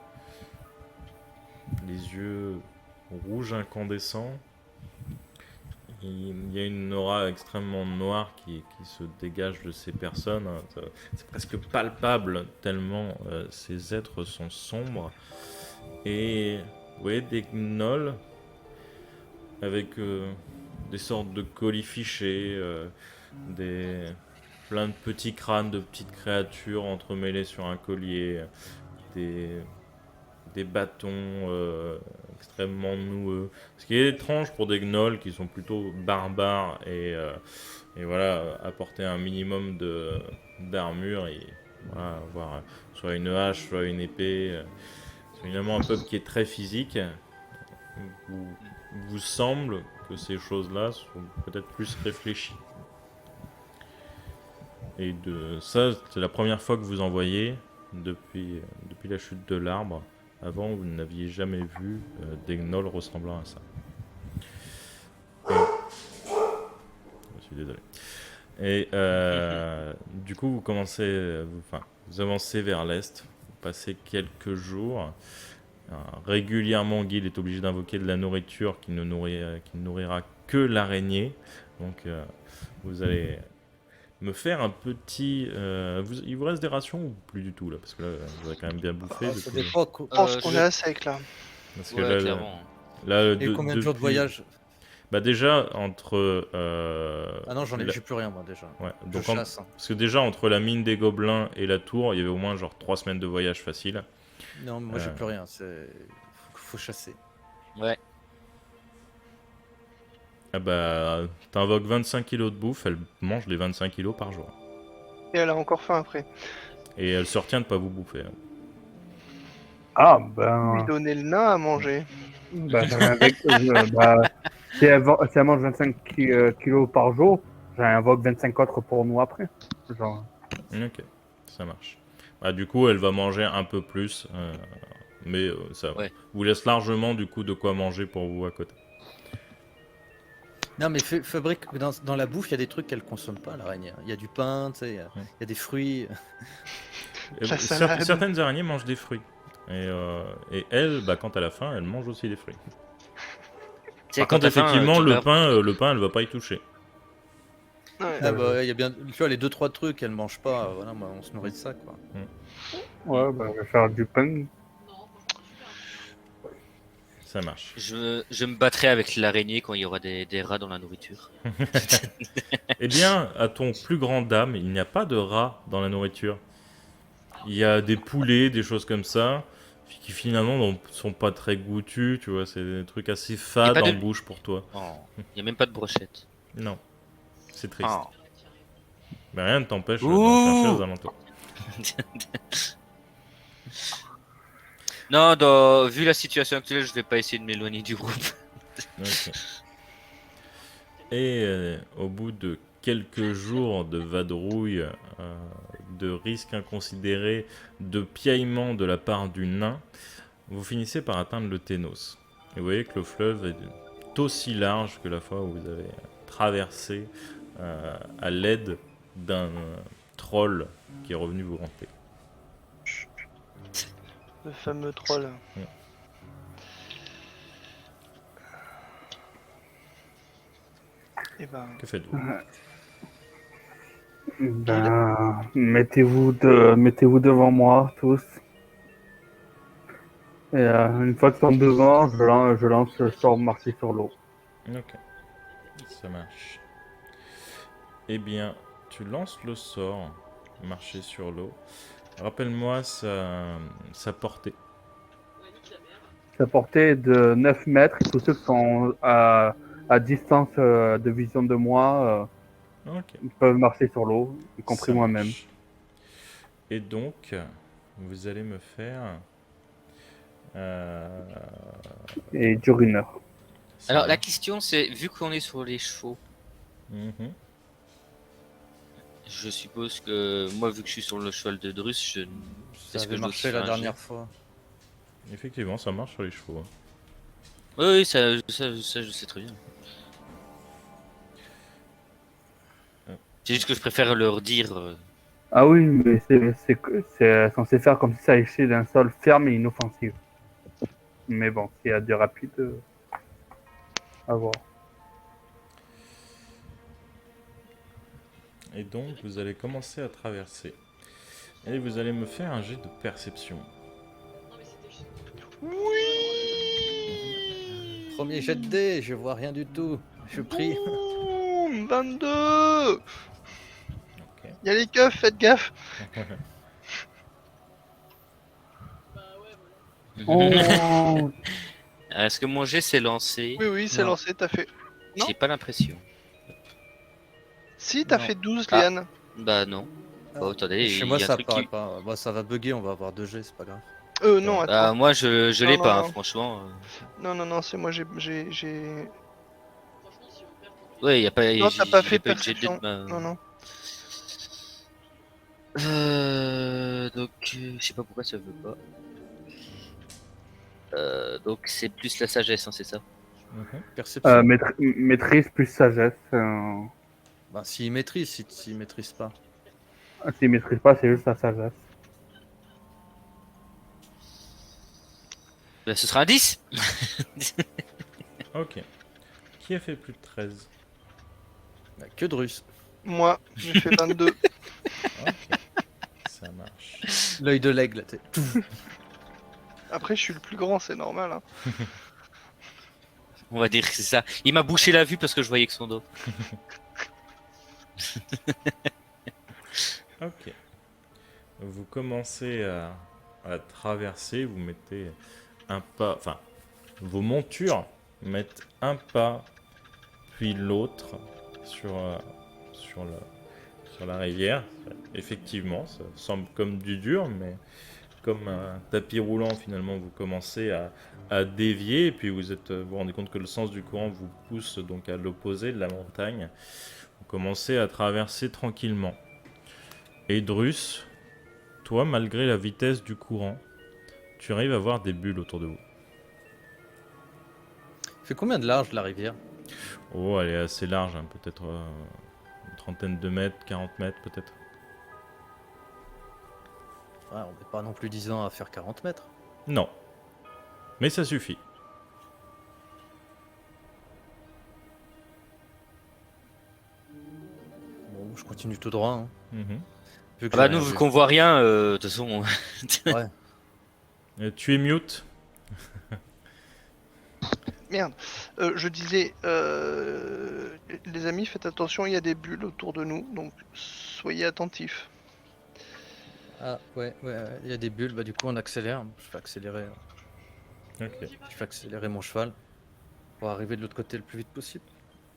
les yeux rouges incandescents. Il y a une aura extrêmement noire qui se dégage de ces personnes. C'est presque palpable tellement ces êtres sont sombres. Et vous voyez des gnolls avec des sortes de colifichets, plein de petits crânes de petites créatures entremêlées sur un collier, des bâtons extrêmement noueux. Ce qui est étrange pour des gnolls qui sont plutôt barbares et voilà, apporter un minimum d'armure et voilà, avoir soit une hache, soit une épée. C'est évidemment un peuple qui est très physique. Vous semble que ces choses-là sont peut-être plus réfléchies. Et ça, c'est la première fois que vous en voyez depuis la chute de l'arbre. Avant, vous n'aviez jamais vu des gnolls ressemblant à ça. Je suis désolé. Et du coup, vous avancez vers l'est. Vous passez quelques jours. Régulièrement, Guil est obligé d'invoquer de la nourriture qui ne nourrira que l'araignée. Donc, vous allez me faire un petit... il vous reste des rations ou plus du tout là? Parce que là, vous avez quand même bien bouffé. Ça depuis. dépend. Je pense qu'on est à sec là. Parce que Ouais, là, clairement. Et combien de jours de voyage? Bah déjà, entre... Ah non, j'ai plus rien moi déjà. Ouais, Je donc chasse. parce que déjà, entre la mine des gobelins et la tour, il y avait au moins genre 3 semaines de voyage facile. Non, moi j'ai plus rien. Faut chasser. Ouais. Ah bah, t'invoques 25 kilos de bouffe, elle mange les 25 kilos par jour. Et elle a encore faim après. Et elle se retient de pas vous bouffer. Ah, Lui donner le nain à manger. j'ai rien avec. Si elle mange 25 kilos par jour, j'invoque 25 autres pour nous après. Genre. Ok, ça marche. Bah, du coup, elle va manger un peu plus, mais ça Ouais. vous laisse largement du coup de quoi manger pour vous à côté. Non, mais fabrique dans la bouffe, il y a des trucs qu'elle consomme pas, l'araignée. Il y a du pain, tu sais, il y a des fruits. Et La salade. certaines araignées mangent des fruits. Et elle, bah, quand elle a faim, elle mange aussi des fruits. Tu sais, Par quand contre, t'as faim, effectivement, tu le vas- pain, elle va pas y toucher. Ouais. Ah bah, il y a bien, tu vois, les 2-3 trucs qu'elle mange pas, voilà, moi, on se nourrit de ça, quoi. Ouais, bah, je vais faire du pain. Non, franchement, super. Ça marche. Je me battrai avec l'araignée quand il y aura des rats dans la nourriture. Eh bien, à ton plus grand dame, il n'y a pas de rats dans la nourriture. Il y a des poulets, des choses comme ça, qui finalement ne sont pas très goûtus, tu vois, c'est des trucs assez fades pas en de- bouche pour toi. Oh, il n'y a même pas de brochette. Non, c'est triste. Oh. Mais rien ne t'empêche d'en chercher aux Ouh. alentours. Non, vu la situation actuelle, je vais pas essayer de m'éloigner du groupe. Ok. Et au bout de quelques jours de vadrouille, de risques inconsidérés, de piaillements de la part du nain, vous finissez par atteindre le Ténos. Et vous voyez que le fleuve est aussi large que la fois où vous avez traversé à l'aide d'un troll qui est revenu vous hanter. Le fameux troll. Mm. Et ben, Que faites-vous? Ben, mettez-vous devant moi, tous. Et une fois qu'ils sont devant, je lance le sort marcher sur l'eau. Ok, ça marche. Eh bien, tu lances le sort, marcher sur l'eau. Rappelle-moi sa portée. Sa portée est de 9 mètres. Tous ceux qui sont à distance de vision de moi Ok, peuvent marcher sur l'eau, y compris ça moi-même. marche. Et donc, vous allez me faire... Et il dure 1 heure. ça Alors la marche. question c'est, vu qu'on est sur les chevaux, Mhm. je suppose que moi vu que je suis sur le cheval de Drus, Ça est-ce que avait je dois marché faire la un dernière jet fois. Effectivement, ça marche sur les chevaux. Hein. Oui, oui, ça, je sais très bien. C'est juste que je préfère leur dire. Ah oui, mais c'est censé faire comme si ça échait d'un sol ferme et inoffensif. Mais bon, s'il y a du rapide, à voir. Et donc, vous allez commencer à traverser. Et vous allez me faire un jet de perception. Non, mais c'était juste. oui. Premier jet de dés, je vois rien du tout. Je prie. Boum, 22. Ok. Il y a les keufs, faites gaffe. Bah ouais, voilà. Oh, Est-ce que mon jet s'est lancé? Oui, oui, c'est Non. lancé, t'as fait. Non. J'ai pas l'impression. Si, t'as Non. fait 12, Ah. Liane. Bah non. Bon, attendez, Chez il moi, y a un ça truc apparaît qui. pas. Bah, ça va bugger, on va avoir 2 jets, c'est pas grave. Non, Ouais. attends. Moi je Non, l'ai non, pas, hein, non. franchement. Non, c'est moi, j'ai. Franchement, si on perd pour Ouais, y a pas, Non, t'as pas j'ai fait pas eu de jet de dés perception. de ma. Non, non. Donc, je sais pas pourquoi ça veut pas. Donc c'est plus la sagesse, hein, c'est ça? Mhm. Perception. maîtrise plus sagesse. Bah, s'il maîtrise, s'il maîtrise pas. S'il maîtrise pas, c'est juste la sagesse. Bah, ce sera un 10. Ok. Qui a fait plus de 13? Bah, que de russe. Moi, j'ai fait 22. Ok. Ça marche. L'œil de l'aigle, t'es. Après, je suis le plus grand, c'est normal. Hein. On va dire que c'est ça. Il m'a bouché la vue parce que je voyais que son dos. Ok. Vous commencez à traverser, vous mettez un pas, enfin, vos montures mettent un pas, puis l'autre sur la rivière. Effectivement, ça semble comme du dur, mais comme un tapis roulant, finalement, vous commencez à dévier, et puis vous vous rendez compte que le sens du courant vous pousse donc à l'opposé de la montagne. Vous commencez à traverser tranquillement. Et Drus, toi, malgré la vitesse du courant, tu arrives à voir des bulles autour de vous. Fait combien de large la rivière? Oh, elle est assez large, hein, peut-être une trentaine de mètres, 40 mètres peut-être. Ouais, on n'est pas non plus 10 ans à faire 40 mètres. Non. Mais ça suffit. continue tout droit. Hein. Mhm. Vu que Ah bah j'ai nous, rien vu vu. qu'on voit rien, de toute façon... Tu es mute. Merde. Je disais, les amis, faites attention, il y a des bulles autour de nous, donc soyez attentifs. Ah ouais, il y a des bulles, bah du coup on accélère. Ok. Je fais accélérer mon cheval pour arriver de l'autre côté le plus vite possible.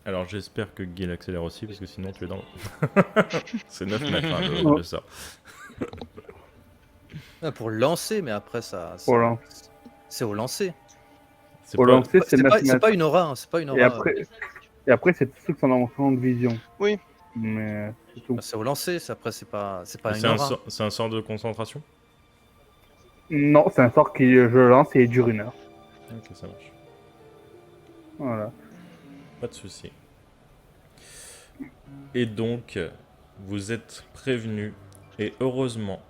Alors j'espère que Gil accélère aussi, parce que sinon tu es dans l'eau. C'est 9 mètres, hein, le sort. Ah, pour le lancer, mais après Pour lan- c'est au lancer. C'est Pour pas- lancer, c'est 9 C'est mètres. pas une aura, hein, c'est pas une aura. Et après, c'est tous ceux qui sont dans mon champ de vision. Oui. Mais c'est tout. C'est au lancer, après c'est pas une C'est un, aura. c'est un sort de concentration? Non, c'est un sort qui je lance et il dure 1 heure. Ok, ça marche. Voilà. Pas de souci. Et donc, vous êtes prévenus, et heureusement,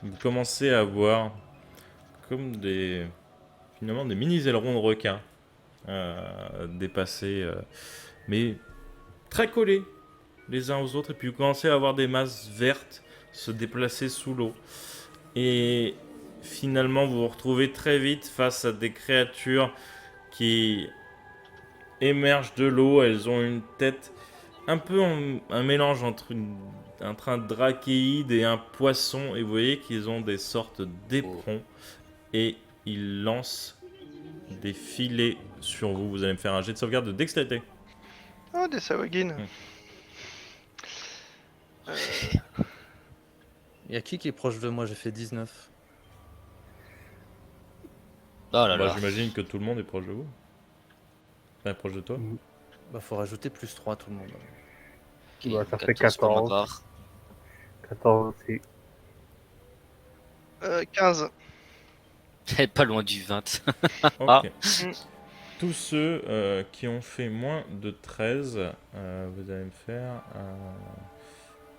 vous commencez à voir comme finalement des mini ailerons de requin dépasser, mais très collés les uns aux autres, et puis vous commencez à avoir des masses vertes se déplacer sous l'eau. Et finalement, vous vous retrouvez très vite face à des créatures qui émergent de l'eau. Elles ont une tête un peu un mélange entre un train drakéide et un poisson. Et vous voyez qu'ils ont des sortes d'éperons. Et ils lancent des filets sur vous. Vous allez me faire un jet de sauvegarde de dextérité. Oh, des Sawagin. Il y a qui est proche de moi? J'ai fait 19. Oh là Bah, là. j'imagine que tout le monde est proche de vous. Enfin, proche de toi. Bah faut rajouter plus 3 tout le monde. Ok, Bah, ça fait 14 pour ma 14. part. 14 aussi. 15. Elle est pas loin du 20. Ok. Ah. Tous ceux qui ont fait moins de 13, vous allez me faire...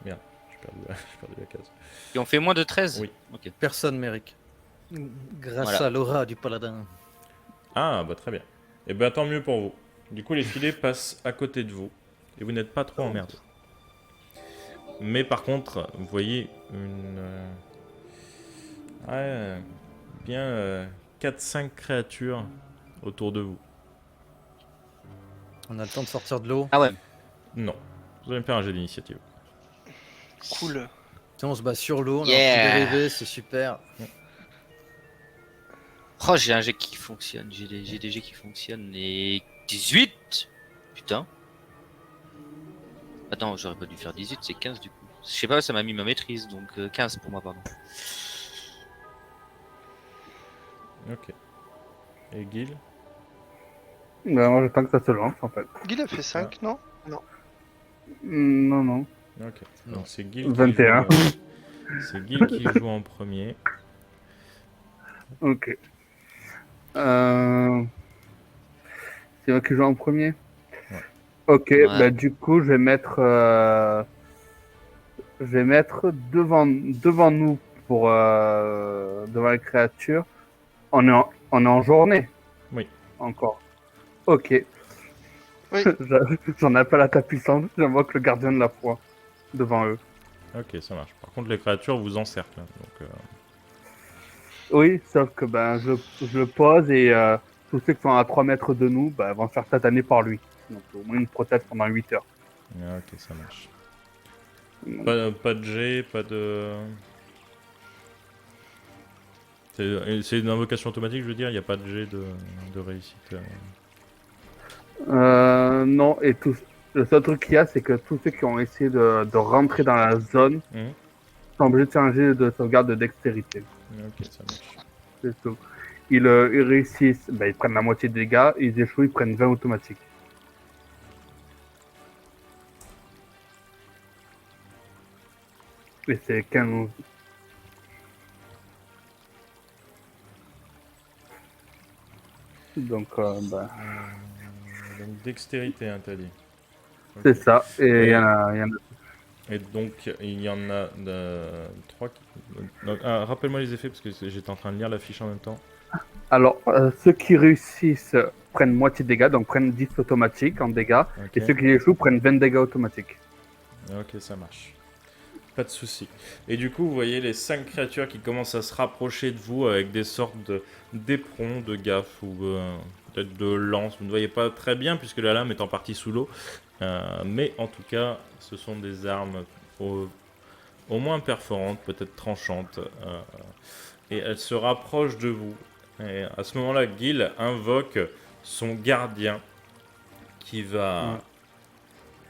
Merde, j'ai perdu la case. Et on fait moins de 13? Oui. Ok. Personne mérite. Grâce Voilà. à l'aura du paladin. Ah, bah très bien. Et ben tant mieux pour vous. Du coup, les filets passent à côté de vous. Et vous n'êtes pas trop emmerdés. Mais par contre, vous voyez une... bien 4-5 créatures autour de vous. On a le temps de sortir de l'eau. Ah ouais. Non. Vous allez me faire un jet d'initiative. Cool. Tiens, on se bat sur l'eau, on Yeah. a un peu dérivé, c'est super. Oh, j'ai un jet qui fonctionne. J'ai des jets qui fonctionnent. Et 18. Putain. Attends, j'aurais pas dû faire 18, c'est 15 du coup. Je sais pas, ça m'a mis ma maîtrise, donc 15 pour moi, pardon. Ok. Et Gil? Bah, moi, j'attends que ça se lance, en fait. Guil a fait 5, non? Non, non. Ok. Non. Donc c'est Gil 21. C'est Gil qui joue en premier. Ok. C'est moi qui joue en premier. Ouais. Ok, Ouais. bah du coup je vais mettre devant nous pour devant les créatures. On est en journée. Oui. Encore. Ok. Oui. J'en appelle à ta puissance. J'invoque le gardien de la foi devant eux. Ok, ça marche. Par contre, les créatures vous encerclent. Hein, donc, Oui, sauf que ben je le pose et tous ceux qui sont à 3 mètres de nous vont se faire tataner par lui. Donc au moins une protège pendant 8 heures. ok, ça marche. Donc, Pas de jet, pas de... C'est une invocation automatique, je veux dire, il n'y a pas de jet de réussite. non, et le seul truc qu'il y a, c'est que tous ceux qui ont essayé de rentrer dans la zone Mhm. sont obligés de faire un jet de sauvegarde de dextérité. Ok, ça marche. C'est tout. Ils réussissent, ils prennent la moitié des dégâts, ils échouent, ils prennent 20 automatiques. Et c'est 15. Donc, Donc dextérité, hein, t'as dit. Ok. c'est ça. Et il y en a Et donc, il y en a 3 qui... Donc, rappelle-moi les effets, parce que j'étais en train de lire la fiche en même temps. Alors, ceux qui réussissent prennent moitié de dégâts, donc prennent 10 automatiques en dégâts. Ok, Et ceux qui échouent prennent 20 dégâts automatiques. ok, ça marche. Pas de souci. Et du coup, vous voyez les 5 créatures qui commencent à se rapprocher de vous avec des sortes d'éperons, de gaffes ou peut-être de lances. Vous ne voyez pas très bien puisque la lame est en partie sous l'eau. Mais en tout cas, ce sont des armes au moins perforantes, peut-être tranchantes. Et elles se rapprochent de vous. Et à ce moment-là, Gil invoque son gardien qui va,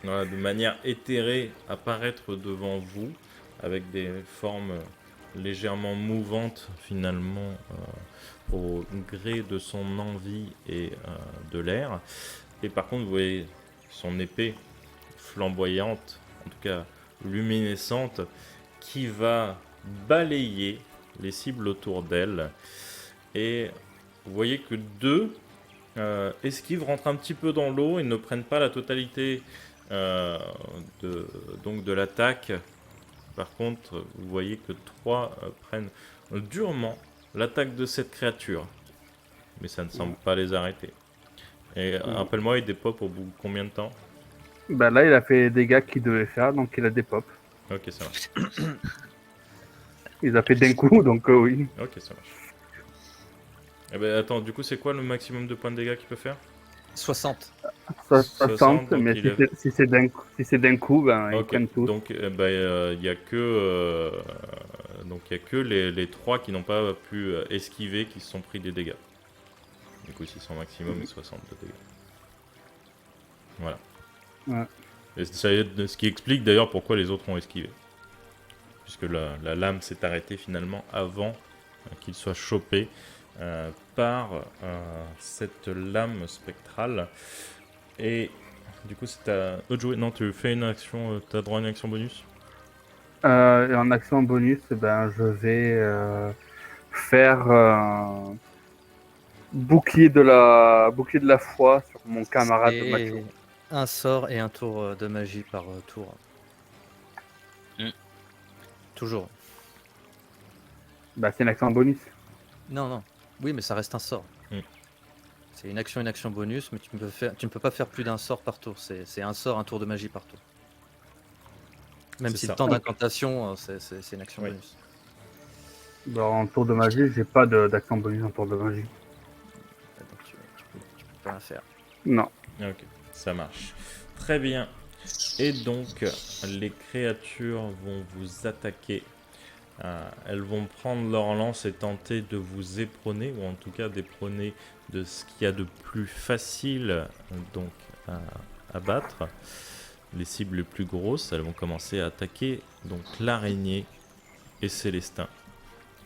voilà, de manière éthérée, apparaître devant vous avec des formes légèrement mouvantes finalement au gré de son envie et de l'air. Et par contre, vous voyez son épée flamboyante, en tout cas luminescente, qui va balayer les cibles autour d'elle. Et vous voyez que deux esquivent, rentrent un petit peu dans l'eau et ne prennent pas la totalité donc de l'attaque. Par contre, vous voyez que 3 prennent durement l'attaque de cette créature. Mais ça ne semble pas les arrêter. Et rappelle-moi, il dépop au bout de combien de temps? Bah là, il a fait les dégâts qu'il devait faire, donc il a des pop. Ok, ça marche. Il a fait d'un coup, donc oui. Ok, ça marche. Eh ben attends, du coup, c'est quoi le maximum de points de dégâts qu'il peut faire? 60. 60, donc mais il est- si c'est d'un coup, ben, ils Ok, prennent tout. donc il y a que, les 3 qui n'ont pas pu esquiver, qui se sont pris des dégâts. Du coup, ici, son maximum est 60 de dégâts. Voilà. Ouais. Et ce qui explique d'ailleurs pourquoi les autres ont esquivé. Puisque la lame s'est arrêtée finalement avant qu'il soit chopé par cette lame spectrale. Et du coup, c'est à eux de jouer. Non, tu fais une action, tu as droit à une action bonus. Et en action bonus, ben, je vais faire bouclier de la foi sur mon camarade Et Mathieu. un sort et un tour de magie par tour. Mm. Toujours. Bah, c'est une action bonus. Non, non. Oui, mais ça reste un sort. Mm. C'est une action bonus, mais tu ne peux pas faire plus d'un sort par tour. C'est un sort, un tour de magie par tour. Même C'est si ça. le temps d'incantation, c'est une action Oui. bonus. En tour de magie, j'ai pas d'action bonus en tour de magie. Donc tu peux pas la faire. Non. Ok, ça marche. Très bien. Et donc, les créatures vont vous attaquer. Elles vont prendre leur lance et tenter de vous éperonner, ou en tout cas d'éperonner de ce qu'il y a de plus facile donc à battre. Les cibles les plus grosses, elles vont commencer à attaquer donc l'araignée et Célestin.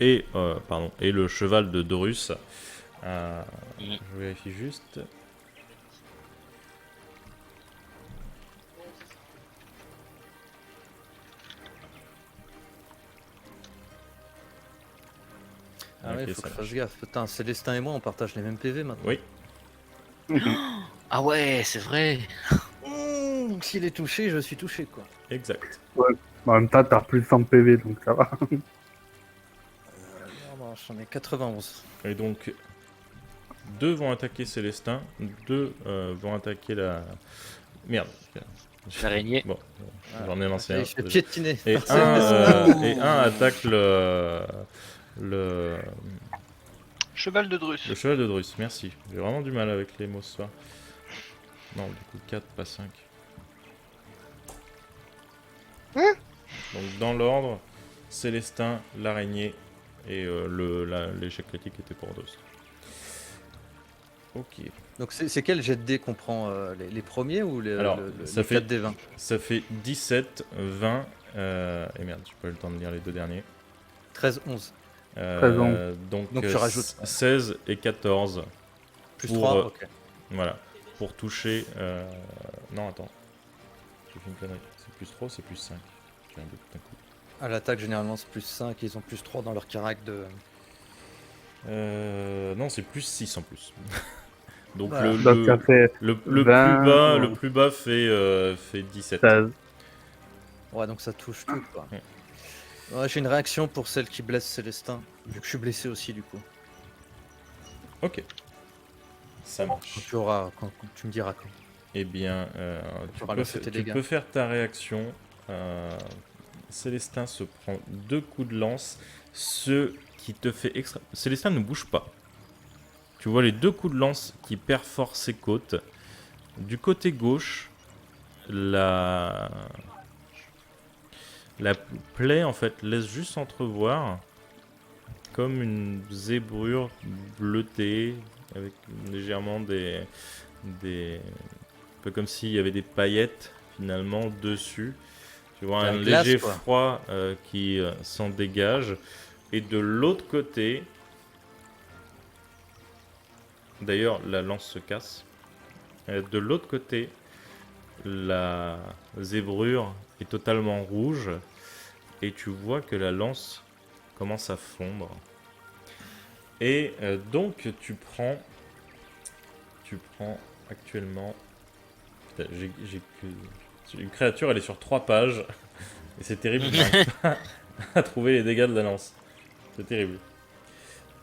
Et le cheval de Dorus. Je vérifie juste. Ah ouais, Ok, faut ça que je fasse marche. gaffe. Putain, Célestin et moi, on partage les mêmes PV maintenant. Oui, Ah ouais, c'est vrai. S'il est touché, je suis touché, quoi. exact. En même temps, t'as plus de 100 PV, donc ça va. Non, j'en ai 91. Et donc, 2 vont attaquer Célestin, 2 vont attaquer la... Merde. L'araignée. Bon, Voilà. j'en ai lancé un. Je fais piétiner. Et par un, Célestin. attaque le Cheval de Drus. cheval de Drus, merci. J'ai vraiment du mal avec les mots ce soir. Non, du coup 4, pas 5. Hein? Donc dans l'ordre, Célestin, l'araignée et l'échec critique était pour Drus. Ok. Donc c'est quel jet de dés qu'on prend les premiers ou Alors, ça le fait- 4 des 20? Ça fait 17, 20, et merde, j'ai pas eu le temps de lire les deux derniers. 13, 11. Donc Donc tu rajoutes. 16 et 14. Plus Pour, 3, ok. Voilà. Pour toucher... Non, attends. J'ai fait une connerie. C'est plus 3 ou c'est plus 5? J'ai un doute d'un coup. À l'attaque, généralement, c'est plus 5. Ils ont plus 3 dans leur carac de. Non, c'est plus 6 en plus. Donc Voilà. Donc ça fait le 20, plus bas fait 17. 16. Ouais, donc ça touche tout, quoi. Ouais. Ouais, j'ai une réaction pour celle qui blesse Célestin, vu que je suis blessé aussi, du coup. Ok. Ça Quand marche. quand tu me diras quand. Eh bien, auras lancé tes dégâts. tu peux faire ta réaction. Célestin se prend 2 coups de lance. Ce qui te fait extra... Célestin ne bouge pas. Tu vois les 2 coups de lance qui perforent ses côtes. Du côté gauche, la plaie en fait laisse juste entrevoir comme une zébrure bleutée avec légèrement des un peu comme s'il y avait des paillettes finalement dessus. Tu vois La un glace, léger quoi. froid qui s'en dégage. Et de l'autre côté, d'ailleurs la lance se casse. De l'autre côté, la zébrure est totalement rouge et tu vois que la lance commence à fondre. Et donc tu prends actuellement... Putain, une créature, elle est sur 3 pages et c'est terrible, je n'arrive pas à trouver les dégâts de la lance. C'est terrible.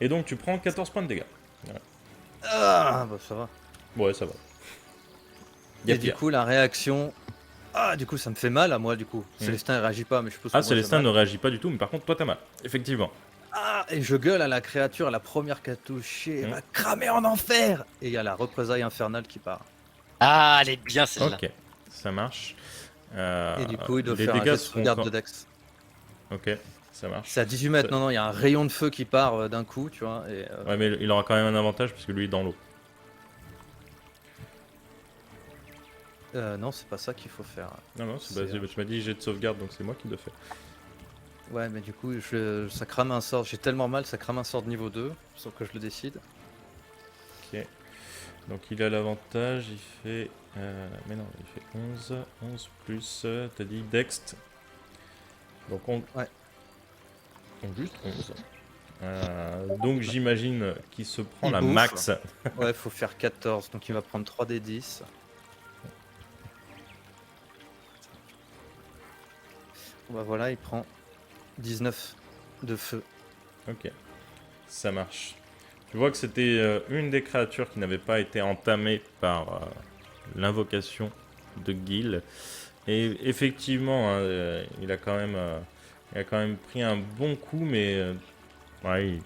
Et donc tu prends 14 points de dégâts. Ah, bah ça va. Ouais, ça va. Y a Et du pire. coup, la réaction. Ah, du coup, ça me fait mal à moi, du coup. Célestin, il réagit pas, mais je suppose que Ah, moi, j'ai Célestin mal. ne réagit pas du tout, mais par contre, toi, t'as mal. Effectivement. Ah, et je gueule à la créature, la première qui a touché, elle Mm. va cramer en enfer. Et il y a la représaille infernale qui part. Ah, elle est bien celle-là. Ok, ça marche. Et du coup, il doit les faire un dégâts jet de seront sauvegarde quand- de Dex. Ok, ça marche. C'est à 18 mètres. Non, non, il y a un rayon de feu qui part d'un coup, tu vois. Et, Ouais, mais il aura quand même un avantage parce que lui est dans l'eau. non, c'est pas ça qu'il faut faire. Non, non, c'est C'est, tu m'as dit jet de sauvegarde, donc c'est moi qui le fais. Ouais, mais du coup, ça crame un sort. J'ai tellement mal, ça crame un sort de niveau 2, sauf que je le décide. Ok. Donc il a l'avantage, il fait... mais non, il fait 11. 11 plus... t'as dit Dext. Donc on... Ouais. Donc juste 11. Donc j'imagine qu'il se prend Il la bouffe. max. Ouais, faut faire 14, donc il va prendre 3 des 10. Bah voilà, il prend 19 de feu. Ok, ça marche. Tu vois que c'était une des créatures qui n'avait pas été entamée par l'invocation de Gil. Et effectivement, hein, il a quand même pris un bon coup, mais ouais,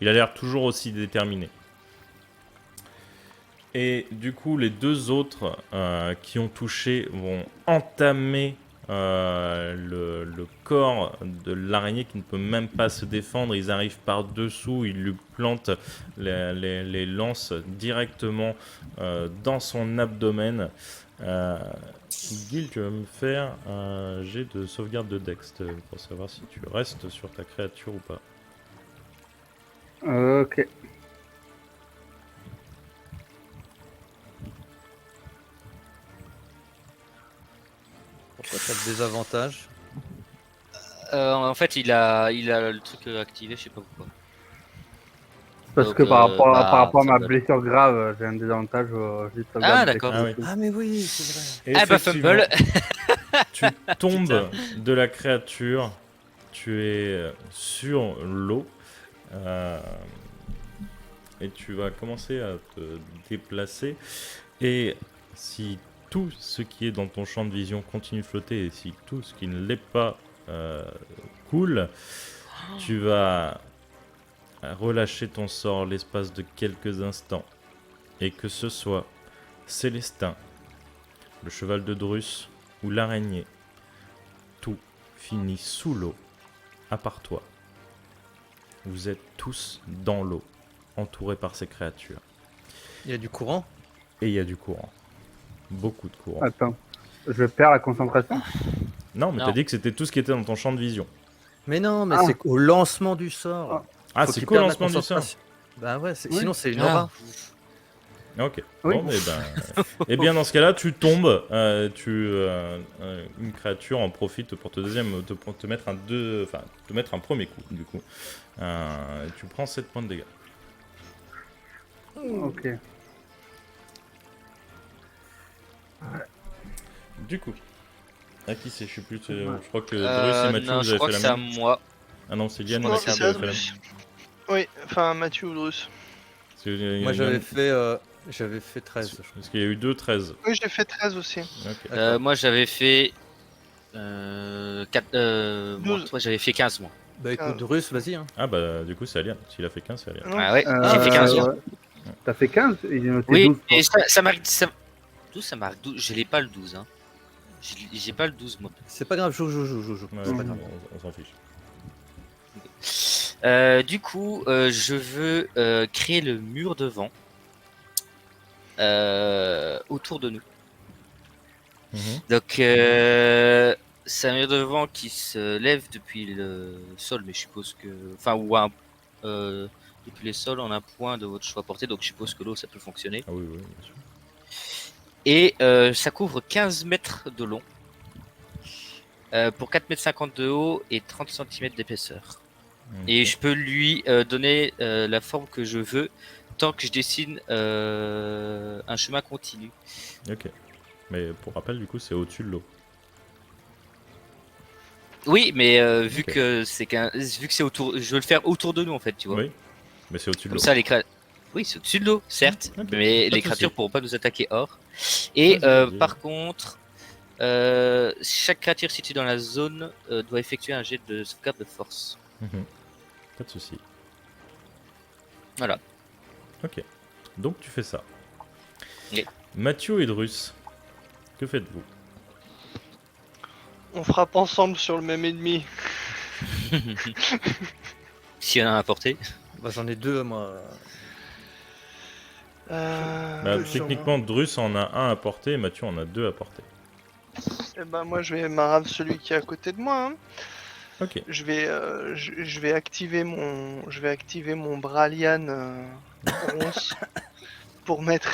il a l'air toujours aussi déterminé. Et du coup, les 2 autres qui ont touché vont entamer le corps de l'araignée qui ne peut même pas se défendre. Ils arrivent par dessous, ils lui plantent les lances directement dans son abdomen. Gil, tu vas me faire un jet de sauvegarde de Dex pour savoir si tu restes sur ta créature ou pas. Ok. Pourquoi t'as le désavantage? En fait, il a le truc activé, je sais pas pourquoi. Parce Donc, que par rapport à ça ma doit- blessure grave, j'ai un désavantage. J'ai Ah, d'accord. Ah oui. Ah, mais oui, c'est vrai. Et Ah bah effectivement, fumble. tu tombes de la créature, tu es sur l'eau et tu vas commencer à te déplacer. Et si tout ce qui est dans ton champ de vision continue de flotter et si tout ce qui ne l'est pas coule, tu vas relâcher ton sort l'espace de quelques instants. Et que ce soit Célestin, le cheval de Drus ou l'araignée, tout finit sous l'eau, à part toi. Vous êtes tous dans l'eau, entourés par ces créatures. Il y a du courant? Et il y a du courant. Beaucoup de courant. Attends, je perds la concentration. Non, mais Non. t'as dit que c'était tout ce qui était dans ton champ de vision. Mais non, mais Ah. c'est au lancement du sort. Ah, Faut c'est qu'il qu'au perde la lancement du sort. concentration. Bah ouais, Oui. sinon c'est une Ah. aura. Ok. Oui. Bon, et bien dans ce cas-là, tu tombes. Une créature en profite pour te mettre te mettre un premier coup. Du coup, tu prends 7 points de dégâts. Ok. Du coup, à qui c'est? Je sais plus. Je crois que Drus et Mathieu, Non, vous je avez crois fait que la c'est à même. moi. Ah non, c'est Diane et Non, Mathieu c'est qui avaient à fait la Drus. même. Oui, enfin Mathieu ou Drus. Parce que, il y Moi a- j'avais fait 13. Parce qu'il y a eu 2 13. Oui, j'ai fait 13 aussi. Ok. D'accord. Moi, j'avais fait Moi, 12. toi, j'avais fait 15 moi. Bah écoute, Russe, vas-y. Hein. Ah bah du coup c'est Alian. S'il a fait 15, c'est Alian. Non, Ah ouais, j'ai fait 15 moi. ouais. T'as fait 15 et j'ai noté Oui, 12. et ça marque. 12, ça marque 12. Je l'ai pas le 12. Hein. J'ai pas le 12 moi. C'est pas grave, joue. Ouais, C'est pas grave. on s'en fiche. Du coup, je veux créer le mur de vent autour de nous. Mhm. Donc, c'est un mur de vent qui se lève depuis le sol, mais je suppose que. Enfin, depuis les sols, on a un point de votre choix porté, donc je suppose que l'eau, ça peut fonctionner. Ah oui, bien sûr. Et ça couvre 15 mètres de long, pour 4,50 m de haut et 30 cm d'épaisseur. Et Ok. je peux lui donner la forme que je veux tant que je dessine un chemin continu. Ok. Mais pour rappel, du coup, c'est au-dessus de l'eau. Oui, mais vu Ok. que c'est autour, je veux le faire autour de nous en fait, tu vois. Oui. Mais c'est au-dessus de Comme l'eau. ça, oui, c'est au-dessus de l'eau, certes, Ok, mais pas de les créatures souci. pourront pas nous attaquer hors. Et Vas-y. par contre, chaque créature située dans la zone doit effectuer un jet de sauvegarde de force. Mhm. Pas de souci. Voilà. Ok. Donc tu fais ça. Oui. Mathieu et Drus, que faites-vous? On frappe ensemble sur le même ennemi. S'il y en a un à portée. Bah j'en ai deux, moi. Bah, Deux sur techniquement, Drus en a un à porter et Mathieu en a deux à porter. Et ben moi je vais marave celui qui est à côté de moi. Hein. Ok. Je vais activer mon bras liane ronce pour mettre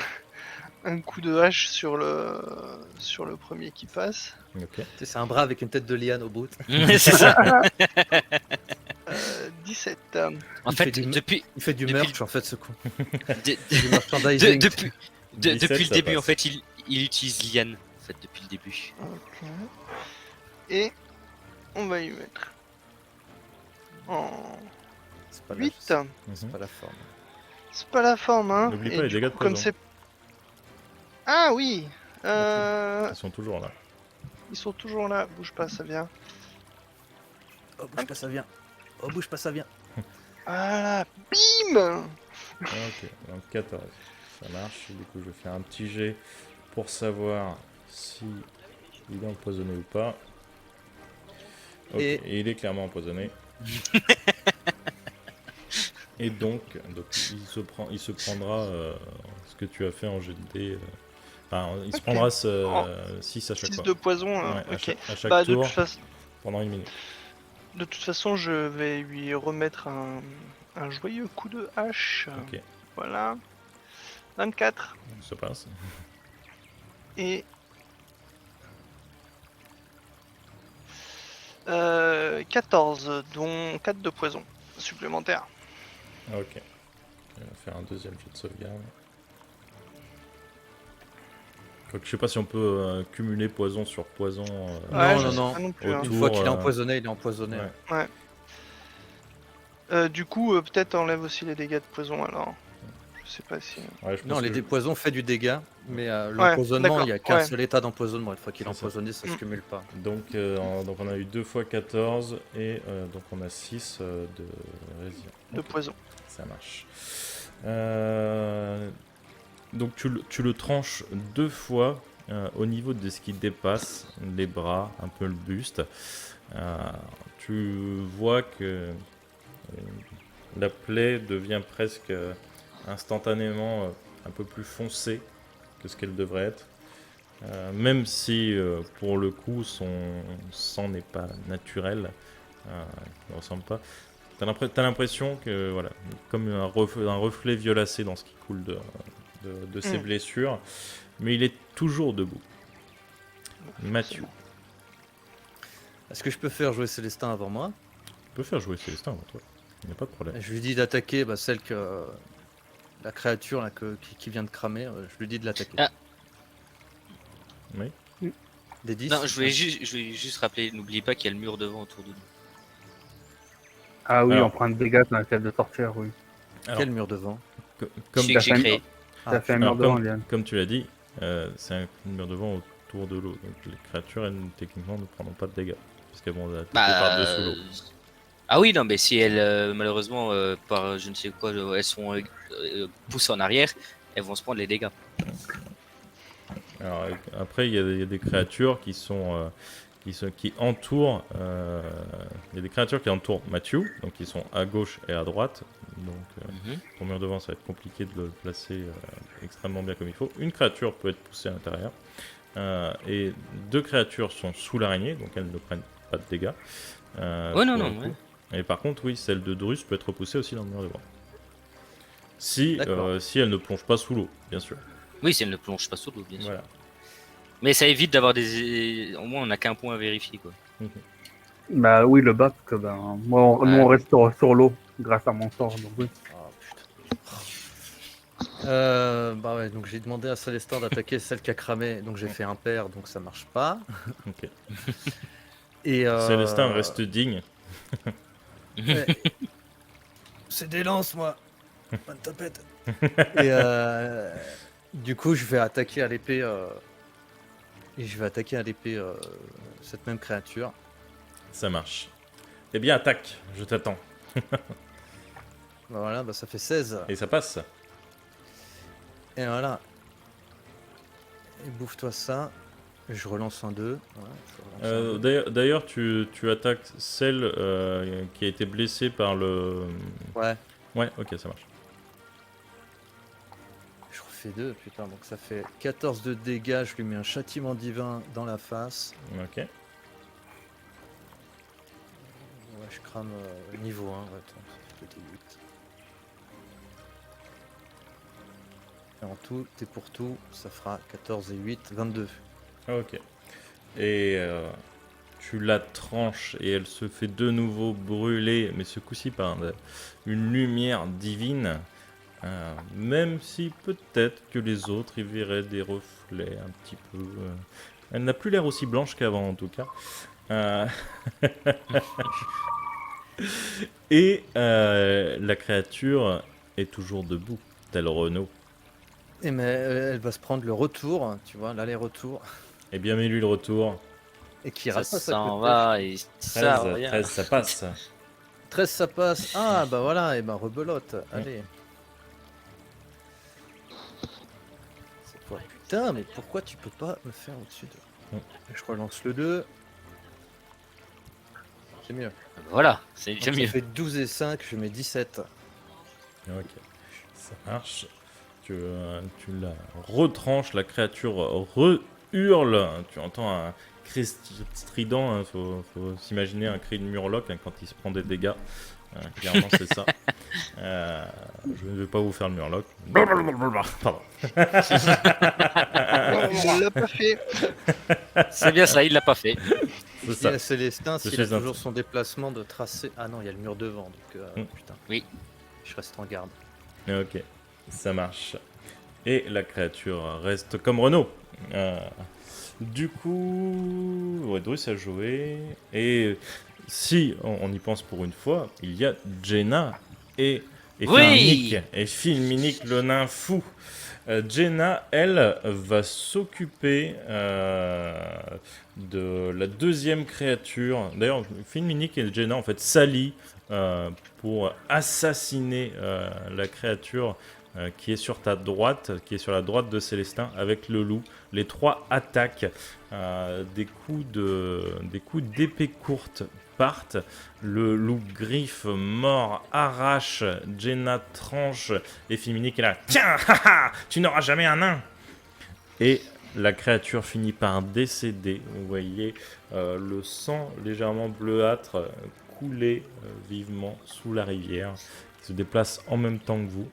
un coup de hache sur le premier qui passe. Ok. Tu sais, c'est un bras avec une tête de liane au bout. C'est ça. 17. En Il fait, fait du- depuis, Il fait du Depuis- merch en fait, ce con. de- Du merchandising. depuis, 17, depuis le ça début, passe. en fait, il utilise Liane. En fait, depuis le début. Ok. Et on va y mettre en C'est pas, 8. c'est Mhm. pas la forme. C'est pas la forme, hein. N'oublie Et pas les du dégâts de coup, comme poison. c'est. Ah oui. Ils sont toujours là. Ils sont toujours là. Bouge pas, ça vient. Oh, bouge pas, ça vient. Oh, bouge pas, ça vient. Voilà. Bim. Ok, donc 14. Ça marche. Du coup, je fais un petit jet pour savoir si il est empoisonné ou pas. Ok, Et- et il est clairement empoisonné. Et donc il se prendra ce que tu as fait en jet de dés. Enfin, il se Ok. prendra Oh. 6 à chaque 6 fois. de poison. Ouais, Ok. à chaque Bah tour pendant 1 minute. de toute façon, je vais lui remettre un joyeux coup de hache. Ok, Voilà. 24. ça passe. Et 14, dont 4 de poison supplémentaire. Ok. On va faire un deuxième jet de sauvegarde. Donc, je sais pas si on peut cumuler poison sur poison. Non, je non, sais non. pas non plus, hein. Une fois qu'il est euh, empoisonné, il est empoisonné. ouais. Du coup, peut-être enlève aussi les dégâts de poison alors. Je sais pas si. Ouais, je pense Non, les que dépoisons fait du dégât, mais l'empoisonnement, il n'y a qu'un ouais. seul état d'empoisonnement. Une fois qu'il est C'est ça. empoisonné, ça se Mm. cumule pas. donc on a eu 2 fois 14 et donc on a 6 de résilience. De poison. Ça marche. Donc tu le tranches 2 fois au niveau de ce qui dépasse les bras, un peu le buste. Tu vois que la plaie devient presque instantanément un peu plus foncée que ce qu'elle devrait être. Même si pour le coup son sang n'est pas naturel, il ne ressemble pas. T'as l'impression que voilà, comme un reflet violacé dans ce qui coule de ses blessures, mais il est toujours debout. Mathieu, Est-ce que je peux faire jouer Célestin avant moi? tu peux faire jouer Célestin avant toi, il n'y a pas de problème. Je lui dis d'attaquer celle que. La créature là, qui vient de cramer, je lui dis de l'attaquer. Ah. Oui. Des 10. Non, je voulais juste rappeler, n'oubliez pas qu'il y a le mur devant autour de nous. Ah oui, Alors. on prend des dégâts dans la tête de torture, oui. Quel mur devant? Comme, Celui que j'ai t'as fait créé. Ça fait un alors, mur devant, Liane. comme tu l'as dit, c'est un mur de vent autour de l'eau. Donc les créatures, elles, techniquement, ne prendront pas de dégâts. Parce qu'elles vont attaquer Bah, par-dessous l'eau. Ah oui, non, mais si elles, malheureusement, par je ne sais quoi, elles sont poussées en arrière, elles vont se prendre les dégâts. Alors, après, il y a des créatures qui entourent. Il y a des créatures qui entourent Mathieu, donc qui sont à gauche et à droite. Donc, pour mur devant, ça va être compliqué de le placer extrêmement bien comme il faut. Une créature peut être poussée à l'intérieur. Et 2 créatures sont sous l'araignée, donc elles ne prennent pas de dégâts. Ouais, non, pour non, le coup. ouais. Et par contre, oui, celle de Drus peut être repoussée aussi dans le mur devant. Si D'accord. elle ne plonge pas sous l'eau, bien sûr. Oui, si elle ne plonge pas sous l'eau, bien sûr. Voilà. Mais ça évite d'avoir des. Au moins, on n'a qu'un point à vérifier, quoi. Bah oui, le bas, parce que ben, moi, nous, on reste sur l'eau grâce à mon sort. Donc, oui. Oh, putain. Bah ouais, donc j'ai demandé à Célestin d'attaquer celle qui a cramé, donc j'ai fait un pair, donc ça marche pas. Ok. Et Célestin reste digne. ouais. C'est des lances, moi. Bonne tapette. Et du coup, je vais attaquer à l'épée. Cette même créature. Ça marche. Eh bien, attaque, je t'attends. Bah voilà, bah ça fait 16. Et ça passe. Et voilà. Et bouffe-toi ça. Je relance un 2. D'ailleurs, tu attaques celle qui a été blessée par le... Ouais, Ouais, ok, ça marche. je refais 2, putain, donc ça fait 14 de dégâts. Je lui mets un châtiment divin dans la face. Ok. Ouais, je crame niveau 1. Attends, c'était 8. Et en tout, t'es pour tout, ça fera 14 et 8, 22. Ok. Et tu la tranches et elle se fait de nouveau brûler, mais ce coup-ci par une lumière divine. Même si peut-être que les autres y verraient des reflets un petit peu. Elle n'a plus l'air aussi blanche qu'avant en tout cas. Et la créature est toujours debout, tel Renaud. Et mais elle va se prendre le retour, tu vois, l'aller-retour, Eh bien, mets-lui le retour. et qui Ça rate pas sa s'en côte va et ça 13, revient. 13, ça passe. 13 ça passe. Ah bah voilà, et ben rebelote. Allez. Cette fois. Putain, mais pourquoi tu peux pas me faire au-dessus de. Je relance le 2. C'est mieux. Voilà, c'est Donc, déjà ça mieux. fait 12 et 5, je mets 17. Ok, ça marche. Tu la retranches, la créature re-hurle. Tu entends un cri strident. Hein, faut s'imaginer un cri de murloc hein, quand il se prend des dégâts. Clairement, c'est ça. Je ne vais pas vous faire le murloc. Pardon. On l'a pas fait. C'est bien ça, il l'a pas fait. C'est Et ça. à Célestin, Je s'il a suis un- toujours son déplacement de tracer. Ah non, il y a le mur devant, donc putain. Oui. Je reste en garde. Ok, ça marche. Et la créature reste comme Renaud. Du coup, ouais, Drus a joué. Et si on y pense pour une fois, il y a Jenna et Oui. Philminic le nain fou. Jenna, elle, va s'occuper de la deuxième créature. D'ailleurs, Philminic et Jenna, en fait, s'allient pour assassiner la créature qui est sur ta droite, qui est sur la droite de Célestin, avec le loup. Les 3 attaquent, des coups d'épée courte partent. Le loup griffe, mord, arrache, Jenna tranche, et Philminic est là. Tiens, haha, tu n'auras jamais un nain. Et la créature finit par décéder. Vous voyez le sang légèrement bleuâtre couler vivement sous la rivière, qui se déplace en même temps que vous.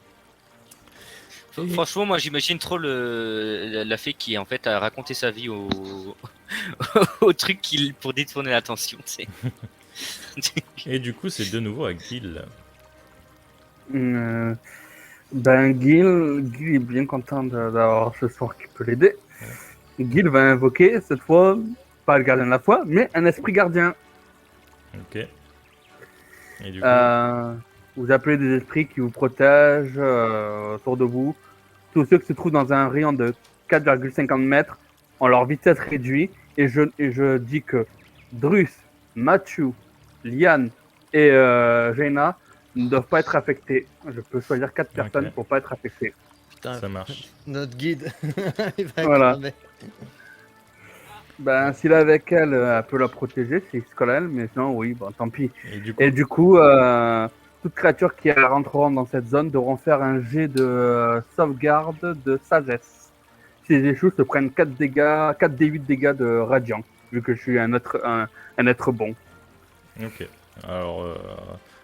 Franchement, moi j'imagine trop la fée qui en fait a raconté sa vie au, au truc pour détourner l'attention, tu sais. Et du coup, c'est de nouveau à Gil. Ben, Gil est bien content d'avoir ce sort qui peut l'aider. Gil va invoquer, cette fois, pas le gardien de la foi, mais un esprit gardien. Ok. Et du coup, Vous appelez des esprits qui vous protègent autour de vous. Tous ceux qui se trouvent dans un rayon de 4,50 mètres ont leur vitesse réduite et je dis que Drus, Mathieu, Liane et Jaina ne doivent pas être affectés. Je peux choisir 4 personnes pour pas être affectés. Putain, Ça marche. notre guide, il va Voilà. crever. Ben, s'il est avec elle, elle peut la protéger, c'est ce qu'elle a elle, mais sinon, oui, bon, tant pis. Et du coup, Toutes créatures qui rentreront dans cette zone devront faire un jet de sauvegarde de sagesse. S'ils échouent, se prennent 4 dégâts, 4 d 8 dégâts de radiant, vu que je suis un être bon. ok. Alors,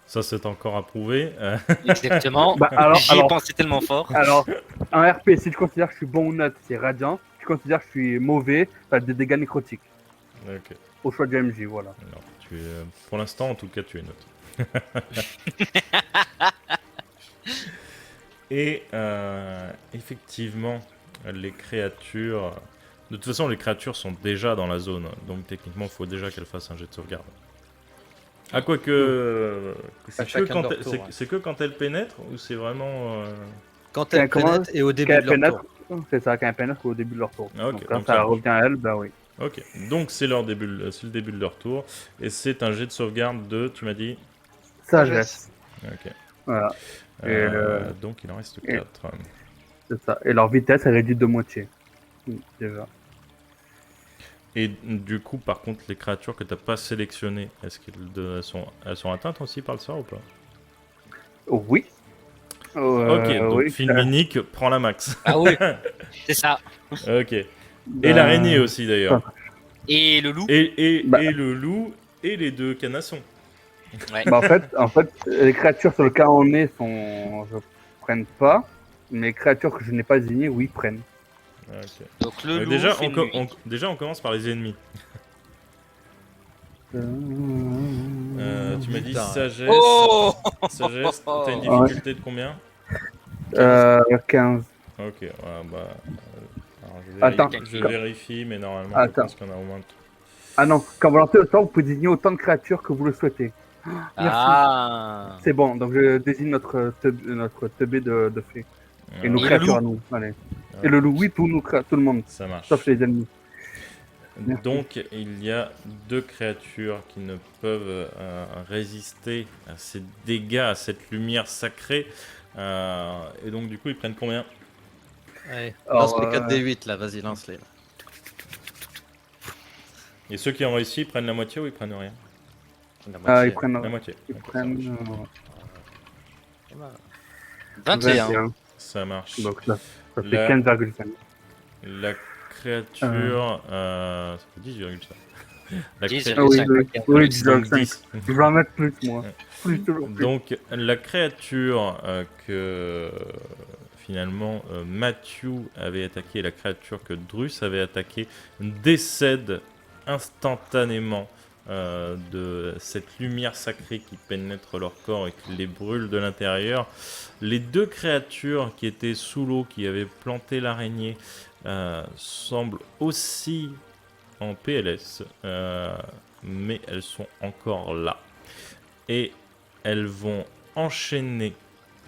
ça c'est encore à prouver. Exactement. Bah, J'y ai pensé tellement fort. Alors, en RP, si je considère que je suis bon ou neutre, c'est radiant. Si je considère que je suis mauvais, ça des dégâts nécrotiques. Ok. Au choix du MJ, voilà. Alors, pour l'instant, en tout cas, tu es neutre. Et effectivement, les créatures. De toute façon, les créatures sont déjà dans la zone, donc techniquement, il faut déjà qu'elles fassent un jet de sauvegarde. Ah, quoique. À chacun de leur tour, ouais. C'est que quand elles pénètrent ou c'est vraiment. Quand elle Comment- pénètre et au début Quand de leur elle tour. pénètre, c'est ça, quand elle pénètre au début de leur tour. Ah, ok, Donc quand donc ça ça marche. revient à elle, bah oui. Ok, donc c'est le début de leur tour. Et c'est un jet de sauvegarde de, tu m'as dit. Sagesse. Ok. Voilà, Donc il en reste et- 4. c'est ça. Et leur vitesse est réduite de moitié. Déjà. Et du coup, par contre, les créatures que t'as pas sélectionnées, est-ce qu'elles sont atteintes aussi par le sort ou pas? Oui. Ok, donc oui, Filminique prend la max. Ah oui, c'est ça. Ok. Et Ben, l'araignée aussi d'ailleurs. Et le loup. Et Bah. le loup et les 2 canassons. Ouais. Bah, en fait, les créatures sur lesquelles on est je prennent pas. Mais les créatures que je n'ai pas désignées, oui, prennent. Ok. Donc le loup. Déjà, fait une nuit. déjà, on commence par les ennemis. Tu m'as dit Putain. sagesse. Oh Sagesse, t'as une difficulté de combien? 15. Ok, ouais, bah. Alors Attends. je vérifie, mais normalement, je Attends. pense qu'on a au moins. Ah non, quand vous lancez le sort, vous pouvez désigner autant de créatures que vous le souhaitez. Merci. Ah. C'est bon, donc je désigne notre teubé de fées. Et nos Et le créatures loup. à nous. Allez. Ouais. Et le loup, oui, tout le monde, Ça marche. sauf les ennemis. Merci. Donc, il y a 2 créatures qui ne peuvent résister à ces dégâts, à cette lumière sacrée. Et donc, du coup, ils prennent combien? Allez, Alors, lance les 4d8 là, vas-y, lance-les. là. Et ceux qui ont réussi, ils prennent la moitié ou ils prennent rien? La Ah, moitié. ils prennent, La moitié. ils Ok, prennent 21. ça marche. Donc ça fait La- 15,5. La créature. Ça fait 10,5. La 10, créature. Ah oui, cinq, oui, ok. oui, Donc 10,5. 10. Je vais en mettre plus, moi. Plus, toujours plus. Donc la créature que finalement Matthew avait attaquée, la créature que Drus avait attaquée, décède instantanément de cette lumière sacrée qui pénètre leur corps et qui les brûle de l'intérieur. Les 2 créatures qui étaient sous l'eau, qui avaient planté l'araignée, semblent aussi en PLS, mais elles sont encore là. Et elles vont enchaîner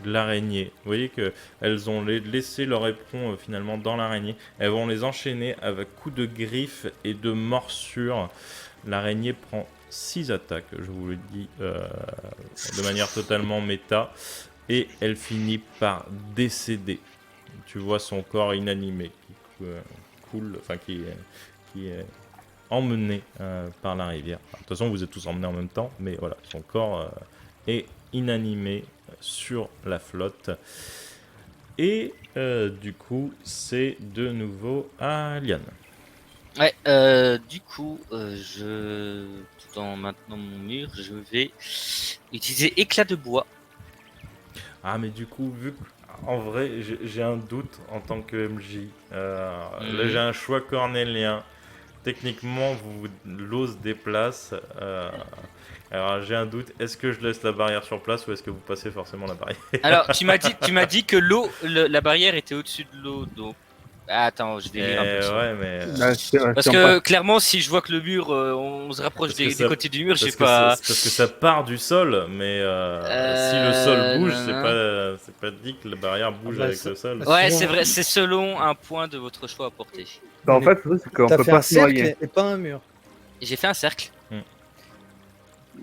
l'araignée. Vous voyez qu'elles ont laissé leur éperon finalement dans l'araignée. Elles vont les enchaîner avec coups de griffes et de morsures. L'araignée prend 6 attaques, je vous le dis de manière totalement méta. Et elle finit par décéder. Tu vois son corps inanimé qui coule, enfin qui est emmené par la rivière. Enfin, de toute façon, vous êtes tous emmenés en même temps, mais voilà, son corps est inanimé sur la flotte. Et du coup, c'est de nouveau à Liane. Ouais, du coup, tout en maintenant mon mur, je vais utiliser éclat de bois. Ah, mais du coup, vu qu'en vrai, j'ai un doute en tant que MJ. Là, j'ai un choix cornélien. Techniquement, l'eau se déplace. Alors, j'ai un doute. Est-ce que je laisse la barrière sur place ou est-ce que vous passez forcément la barrière? Alors, tu m'as dit que la barrière était au-dessus de l'eau, donc Ah, attends, je vais lire un peu le son. Ouais, mais. Parce que clairement, si je vois que le mur, on se rapproche Parce que des ça- côtés du mur, je Parce sais que, pas. c'est parce que ça part du sol, mais si le sol bouge, Nanana. c'est pas dit que la barrière bouge bah, avec ça- le sol. Ouais, Sinon- c'est vrai, c'est selon un point de votre choix à porter. En fait, le truc, c'est qu'on T'as peut fait pas un se noyer. cercle et pas un mur. J'ai fait un cercle.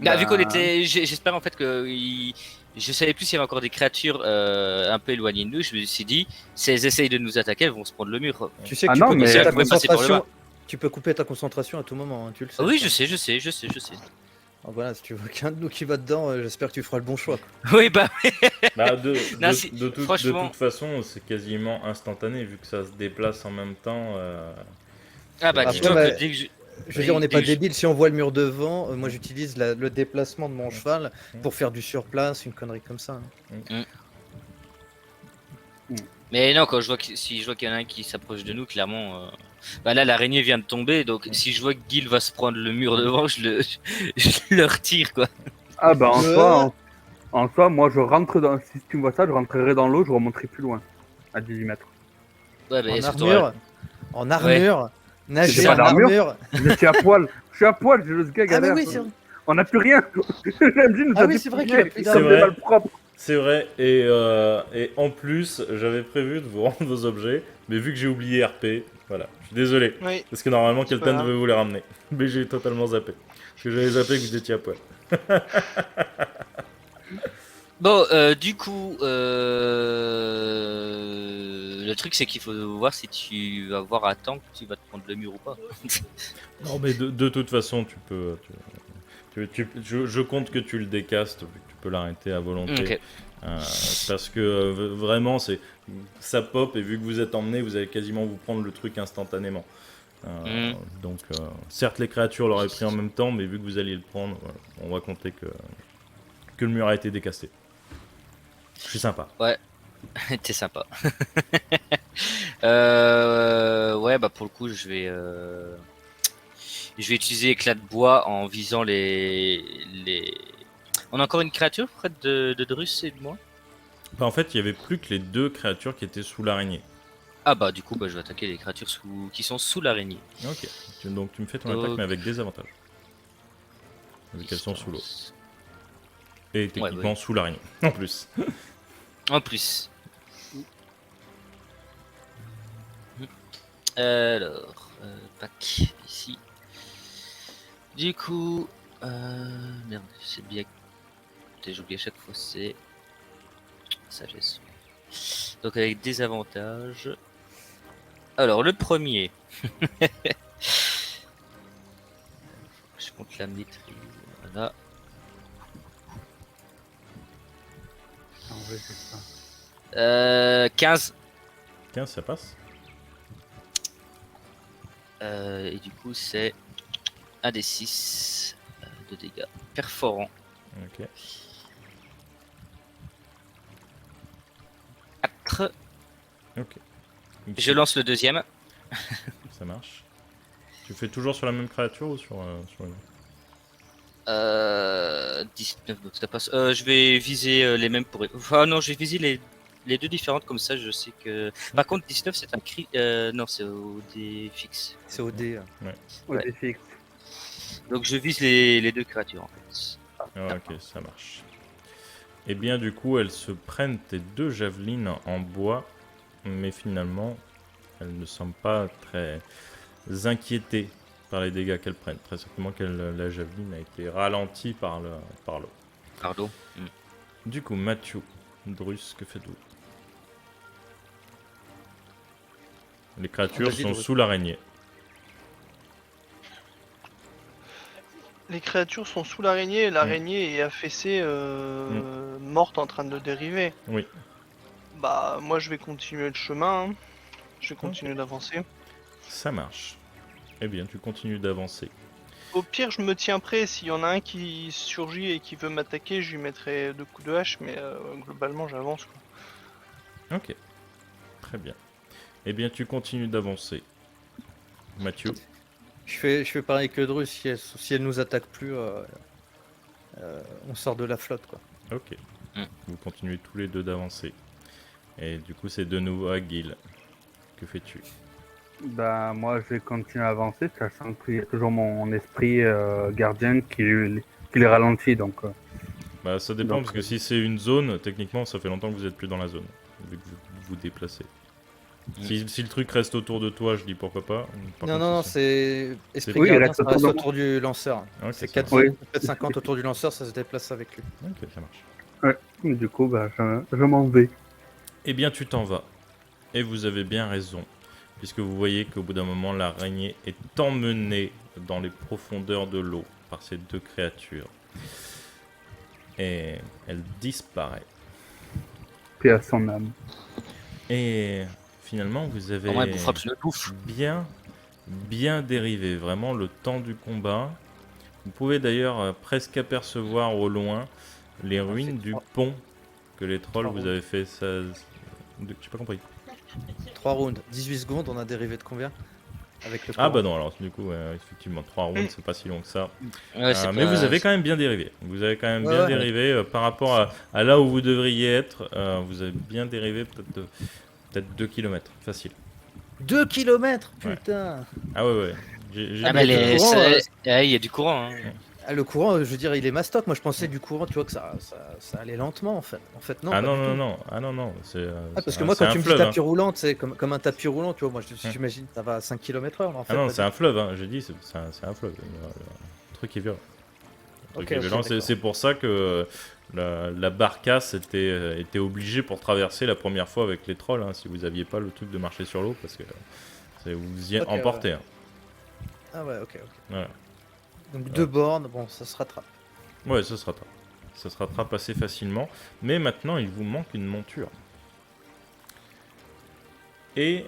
Bah, Vu qu'on était, j'espère en fait que je savais plus s'il y avait encore des créatures un peu éloignées de nous. Je me suis dit, si elles essayent de nous attaquer, elles vont se prendre le mur. Tu sais que Ah tu non, peux mais- couper ta Elles pouvaient passer par le concentration. bas. Tu peux couper ta concentration à tout moment, hein, tu le sais. Oui, ça. je sais. Alors voilà, si tu vois qu'un de nous qui va dedans, j'espère que tu feras le bon choix. Quoi. Oui, bah, Bah, Non, si- de franchement- toute façon, c'est quasiment instantané vu que ça se déplace en même temps. ah bah, Après, dis-toi mais- que dès que je... Je veux dire, on n'est dès pas que je- débile. Si on voit le mur devant, moi j'utilise le déplacement de mon cheval pour faire du surplace, une connerie comme ça. hein. Mais non, quand je vois si je vois qu'il y en a un qui s'approche de nous, clairement, bah là l'araignée vient de tomber, donc si je vois que Gil va se prendre le mur devant, je le retire quoi. Ah bah en Ouais. soi, en soi, moi je rentre dans. Si tu me vois ça, je rentrerai dans l'eau, je remonterai plus loin. À 18 mètres. Ouais, bah, En surtout, armure, en armure, nager pas en d'armure. armure. Je suis à poil. Je suis à poil, j'ai le gars Ah mais galère. oui, c'est vrai. On n'a plus rien. MJ nous Ah a oui, c'est vrai déplié qu'il a- comme c'est des vrai. balles propres. C'est vrai, et en plus, j'avais prévu de vous rendre vos objets, mais vu que j'ai oublié RP, voilà, je suis désolé. Oui. Parce que normalement, C'est quelqu'un pas grave. devait vous les ramener. Mais j'ai totalement zappé. Parce que j'avais zappé que vous étiez à poil. Bon, du coup, le truc c'est qu'il faut voir si tu vas voir à temps que tu vas te prendre le mur ou pas. Non, mais de toute façon, tu peux. Je compte que tu le décastes, vu que tu peux l'arrêter à volonté. Ok. Parce que vraiment, ça pop, et vu que vous êtes emmené, vous allez quasiment vous prendre le truc instantanément. Donc, certes, les créatures l'auraient pris en même temps, mais vu que vous alliez le prendre, voilà, on va compter que le mur a été décasté. Je suis sympa. T'es sympa. Ouais, bah pour le coup, je vais utiliser éclat de bois en visant les. On a encore une créature près de Drus et de moi. Bah, en fait, il y avait plus que les deux créatures qui étaient sous l'araignée. Ah bah du coup, bah, je vais attaquer les créatures qui sont sous l'araignée. Ok. Donc, tu me fais ton attaque, Ok. mais avec des avantages. Vu qu'elles sont sous l'eau. Et techniquement ouais. sous l'araignée, en plus. En plus. Alors, pack ici. Du coup, merde, c'est bien. Putain, j'oublie à chaque fois, c'est sagesse. Donc avec des avantages. Alors le premier. Je compte la maîtrise. Voilà. Ah ouais, c'est ça. 15. 15, ça passe. Et du coup, c'est un des 6 de dégâts perforants. Ok. 4. Ok. Je lance le deuxième. Ça marche. Tu fais toujours sur la même créature ou sur une... 19, donc ça passe. Je vais viser les mêmes pour. Enfin, non, je vais viser les deux différentes, comme ça je sais que. Par contre, 19, c'est un cri. Non, c'est au dé fixe. C'est au dé. Ouais, c'est fixe. Donc je vise les deux créatures en fait. Ah, ok, ça marche. Et bien du coup, elles se prennent tes deux javelines en bois, mais finalement, elles ne semblent pas très inquiétées par les dégâts qu'elles prennent. Très certainement que la javeline a été ralentie par l'eau. Pardon. Du coup, Mathieu, Drus, que faites-vous? Les créatures Vas-y, sont Drus. sous l'araignée. Les créatures sont sous l'araignée et l'araignée est affaissée, morte en train de dériver. Oui. Bah, moi je vais continuer le chemin. Hein. Je vais continuer d'avancer. Ça marche. Eh bien, tu continues d'avancer. Au pire, je me tiens prêt. S'il y en a un qui surgit et qui veut m'attaquer, je lui mettrai 2 coups de hache, mais globalement, j'avance. Quoi. Ok. Très bien. Eh bien, tu continues d'avancer. Mathieu. Je fais pareil que Drus, si elle nous attaque plus, on sort de la flotte quoi. Ok. Vous continuez tous les deux d'avancer. Et du coup, c'est de nouveau à Gil. Que fais-tu? Bah, moi, je vais continuer à avancer, sachant qu'il y a toujours mon esprit gardien qui les ralentit. Donc, Bah, ça dépend, Donc, parce que si c'est une zone, techniquement, ça fait longtemps que vous êtes plus dans la zone, vu que vous vous déplacez. Si le truc reste autour de toi, je dis pourquoi pas. Par Non, contre, non, non, si c'est esprit Oui, il gardien, reste ça autour reste de autour du lanceur. Ok, C'est ça 4 marche. zone, 450 autour du lanceur, ça se déplace avec lui. Ok, ça marche. du coup, bah, je m'en vais. Eh bien, tu t'en vas. Et vous avez bien raison, puisque vous voyez qu'au bout d'un moment, l'araignée est emmenée dans les profondeurs de l'eau par ces deux créatures. Et elle disparaît. Paix à son âme. Et finalement, vous Au moins, elle avez vous frappe sur le touffe. bien dérivé, vraiment le temps du combat. Vous pouvez d'ailleurs presque apercevoir au loin les ruines c'est du trois- pont que les trolls trois vous rounds. avez fait. Ça... J'ai pas compris. 3 rounds, 18 secondes, on a dérivé de combien? Avec le Ah courant. bah non, alors du coup, effectivement, 3 rounds, c'est pas si long que ça. Ouais, c'est Mais pas- vous avez quand même bien dérivé. Vous avez quand même Ouais, bien ouais. dérivé par rapport à là où vous devriez être. Vous avez bien dérivé peut-être 2 km, facile. 2 km, Ouais. putain. Ah ouais. J'ai Ah, mais mais le courant, il y a du courant. Hein. Ah, le courant, je veux dire, il est mastoc. Moi, je pensais du courant, tu vois, que ça allait lentement, en fait. En fait, non, Ah pas non, du non, tout. non, ah non, non, Ah, parce que moi, c'est quand un tu me dis fleuve. tapis roulant, c'est comme un tapis roulant, tu vois, moi, j'imagine que ça va à 5 km/h, en fait. Ah non, pas c'est du un fleuve, hein. J'ai dit, c'est un fleuve. Le truc est violent. Le truc Ok, est violent. d'accord. C'est pour ça que la barcasse était obligée pour traverser la première fois avec les trolls, hein, si vous aviez pas le truc de marcher sur l'eau, parce que vous y Ok, emportez. Hein. Ah ouais, ok. Voilà. Donc 2 bornes, bon, ça se rattrape. Ouais, ça se rattrape. Ça se rattrape assez facilement. Mais maintenant, il vous manque une monture. Et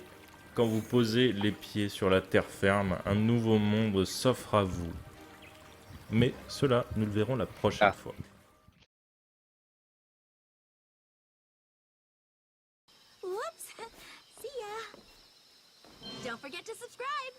quand vous posez les pieds sur la terre ferme, un nouveau monde s'offre à vous. Mais cela, nous le verrons la prochaine Ah. fois. Whoops! See ya! Don't forget to subscribe!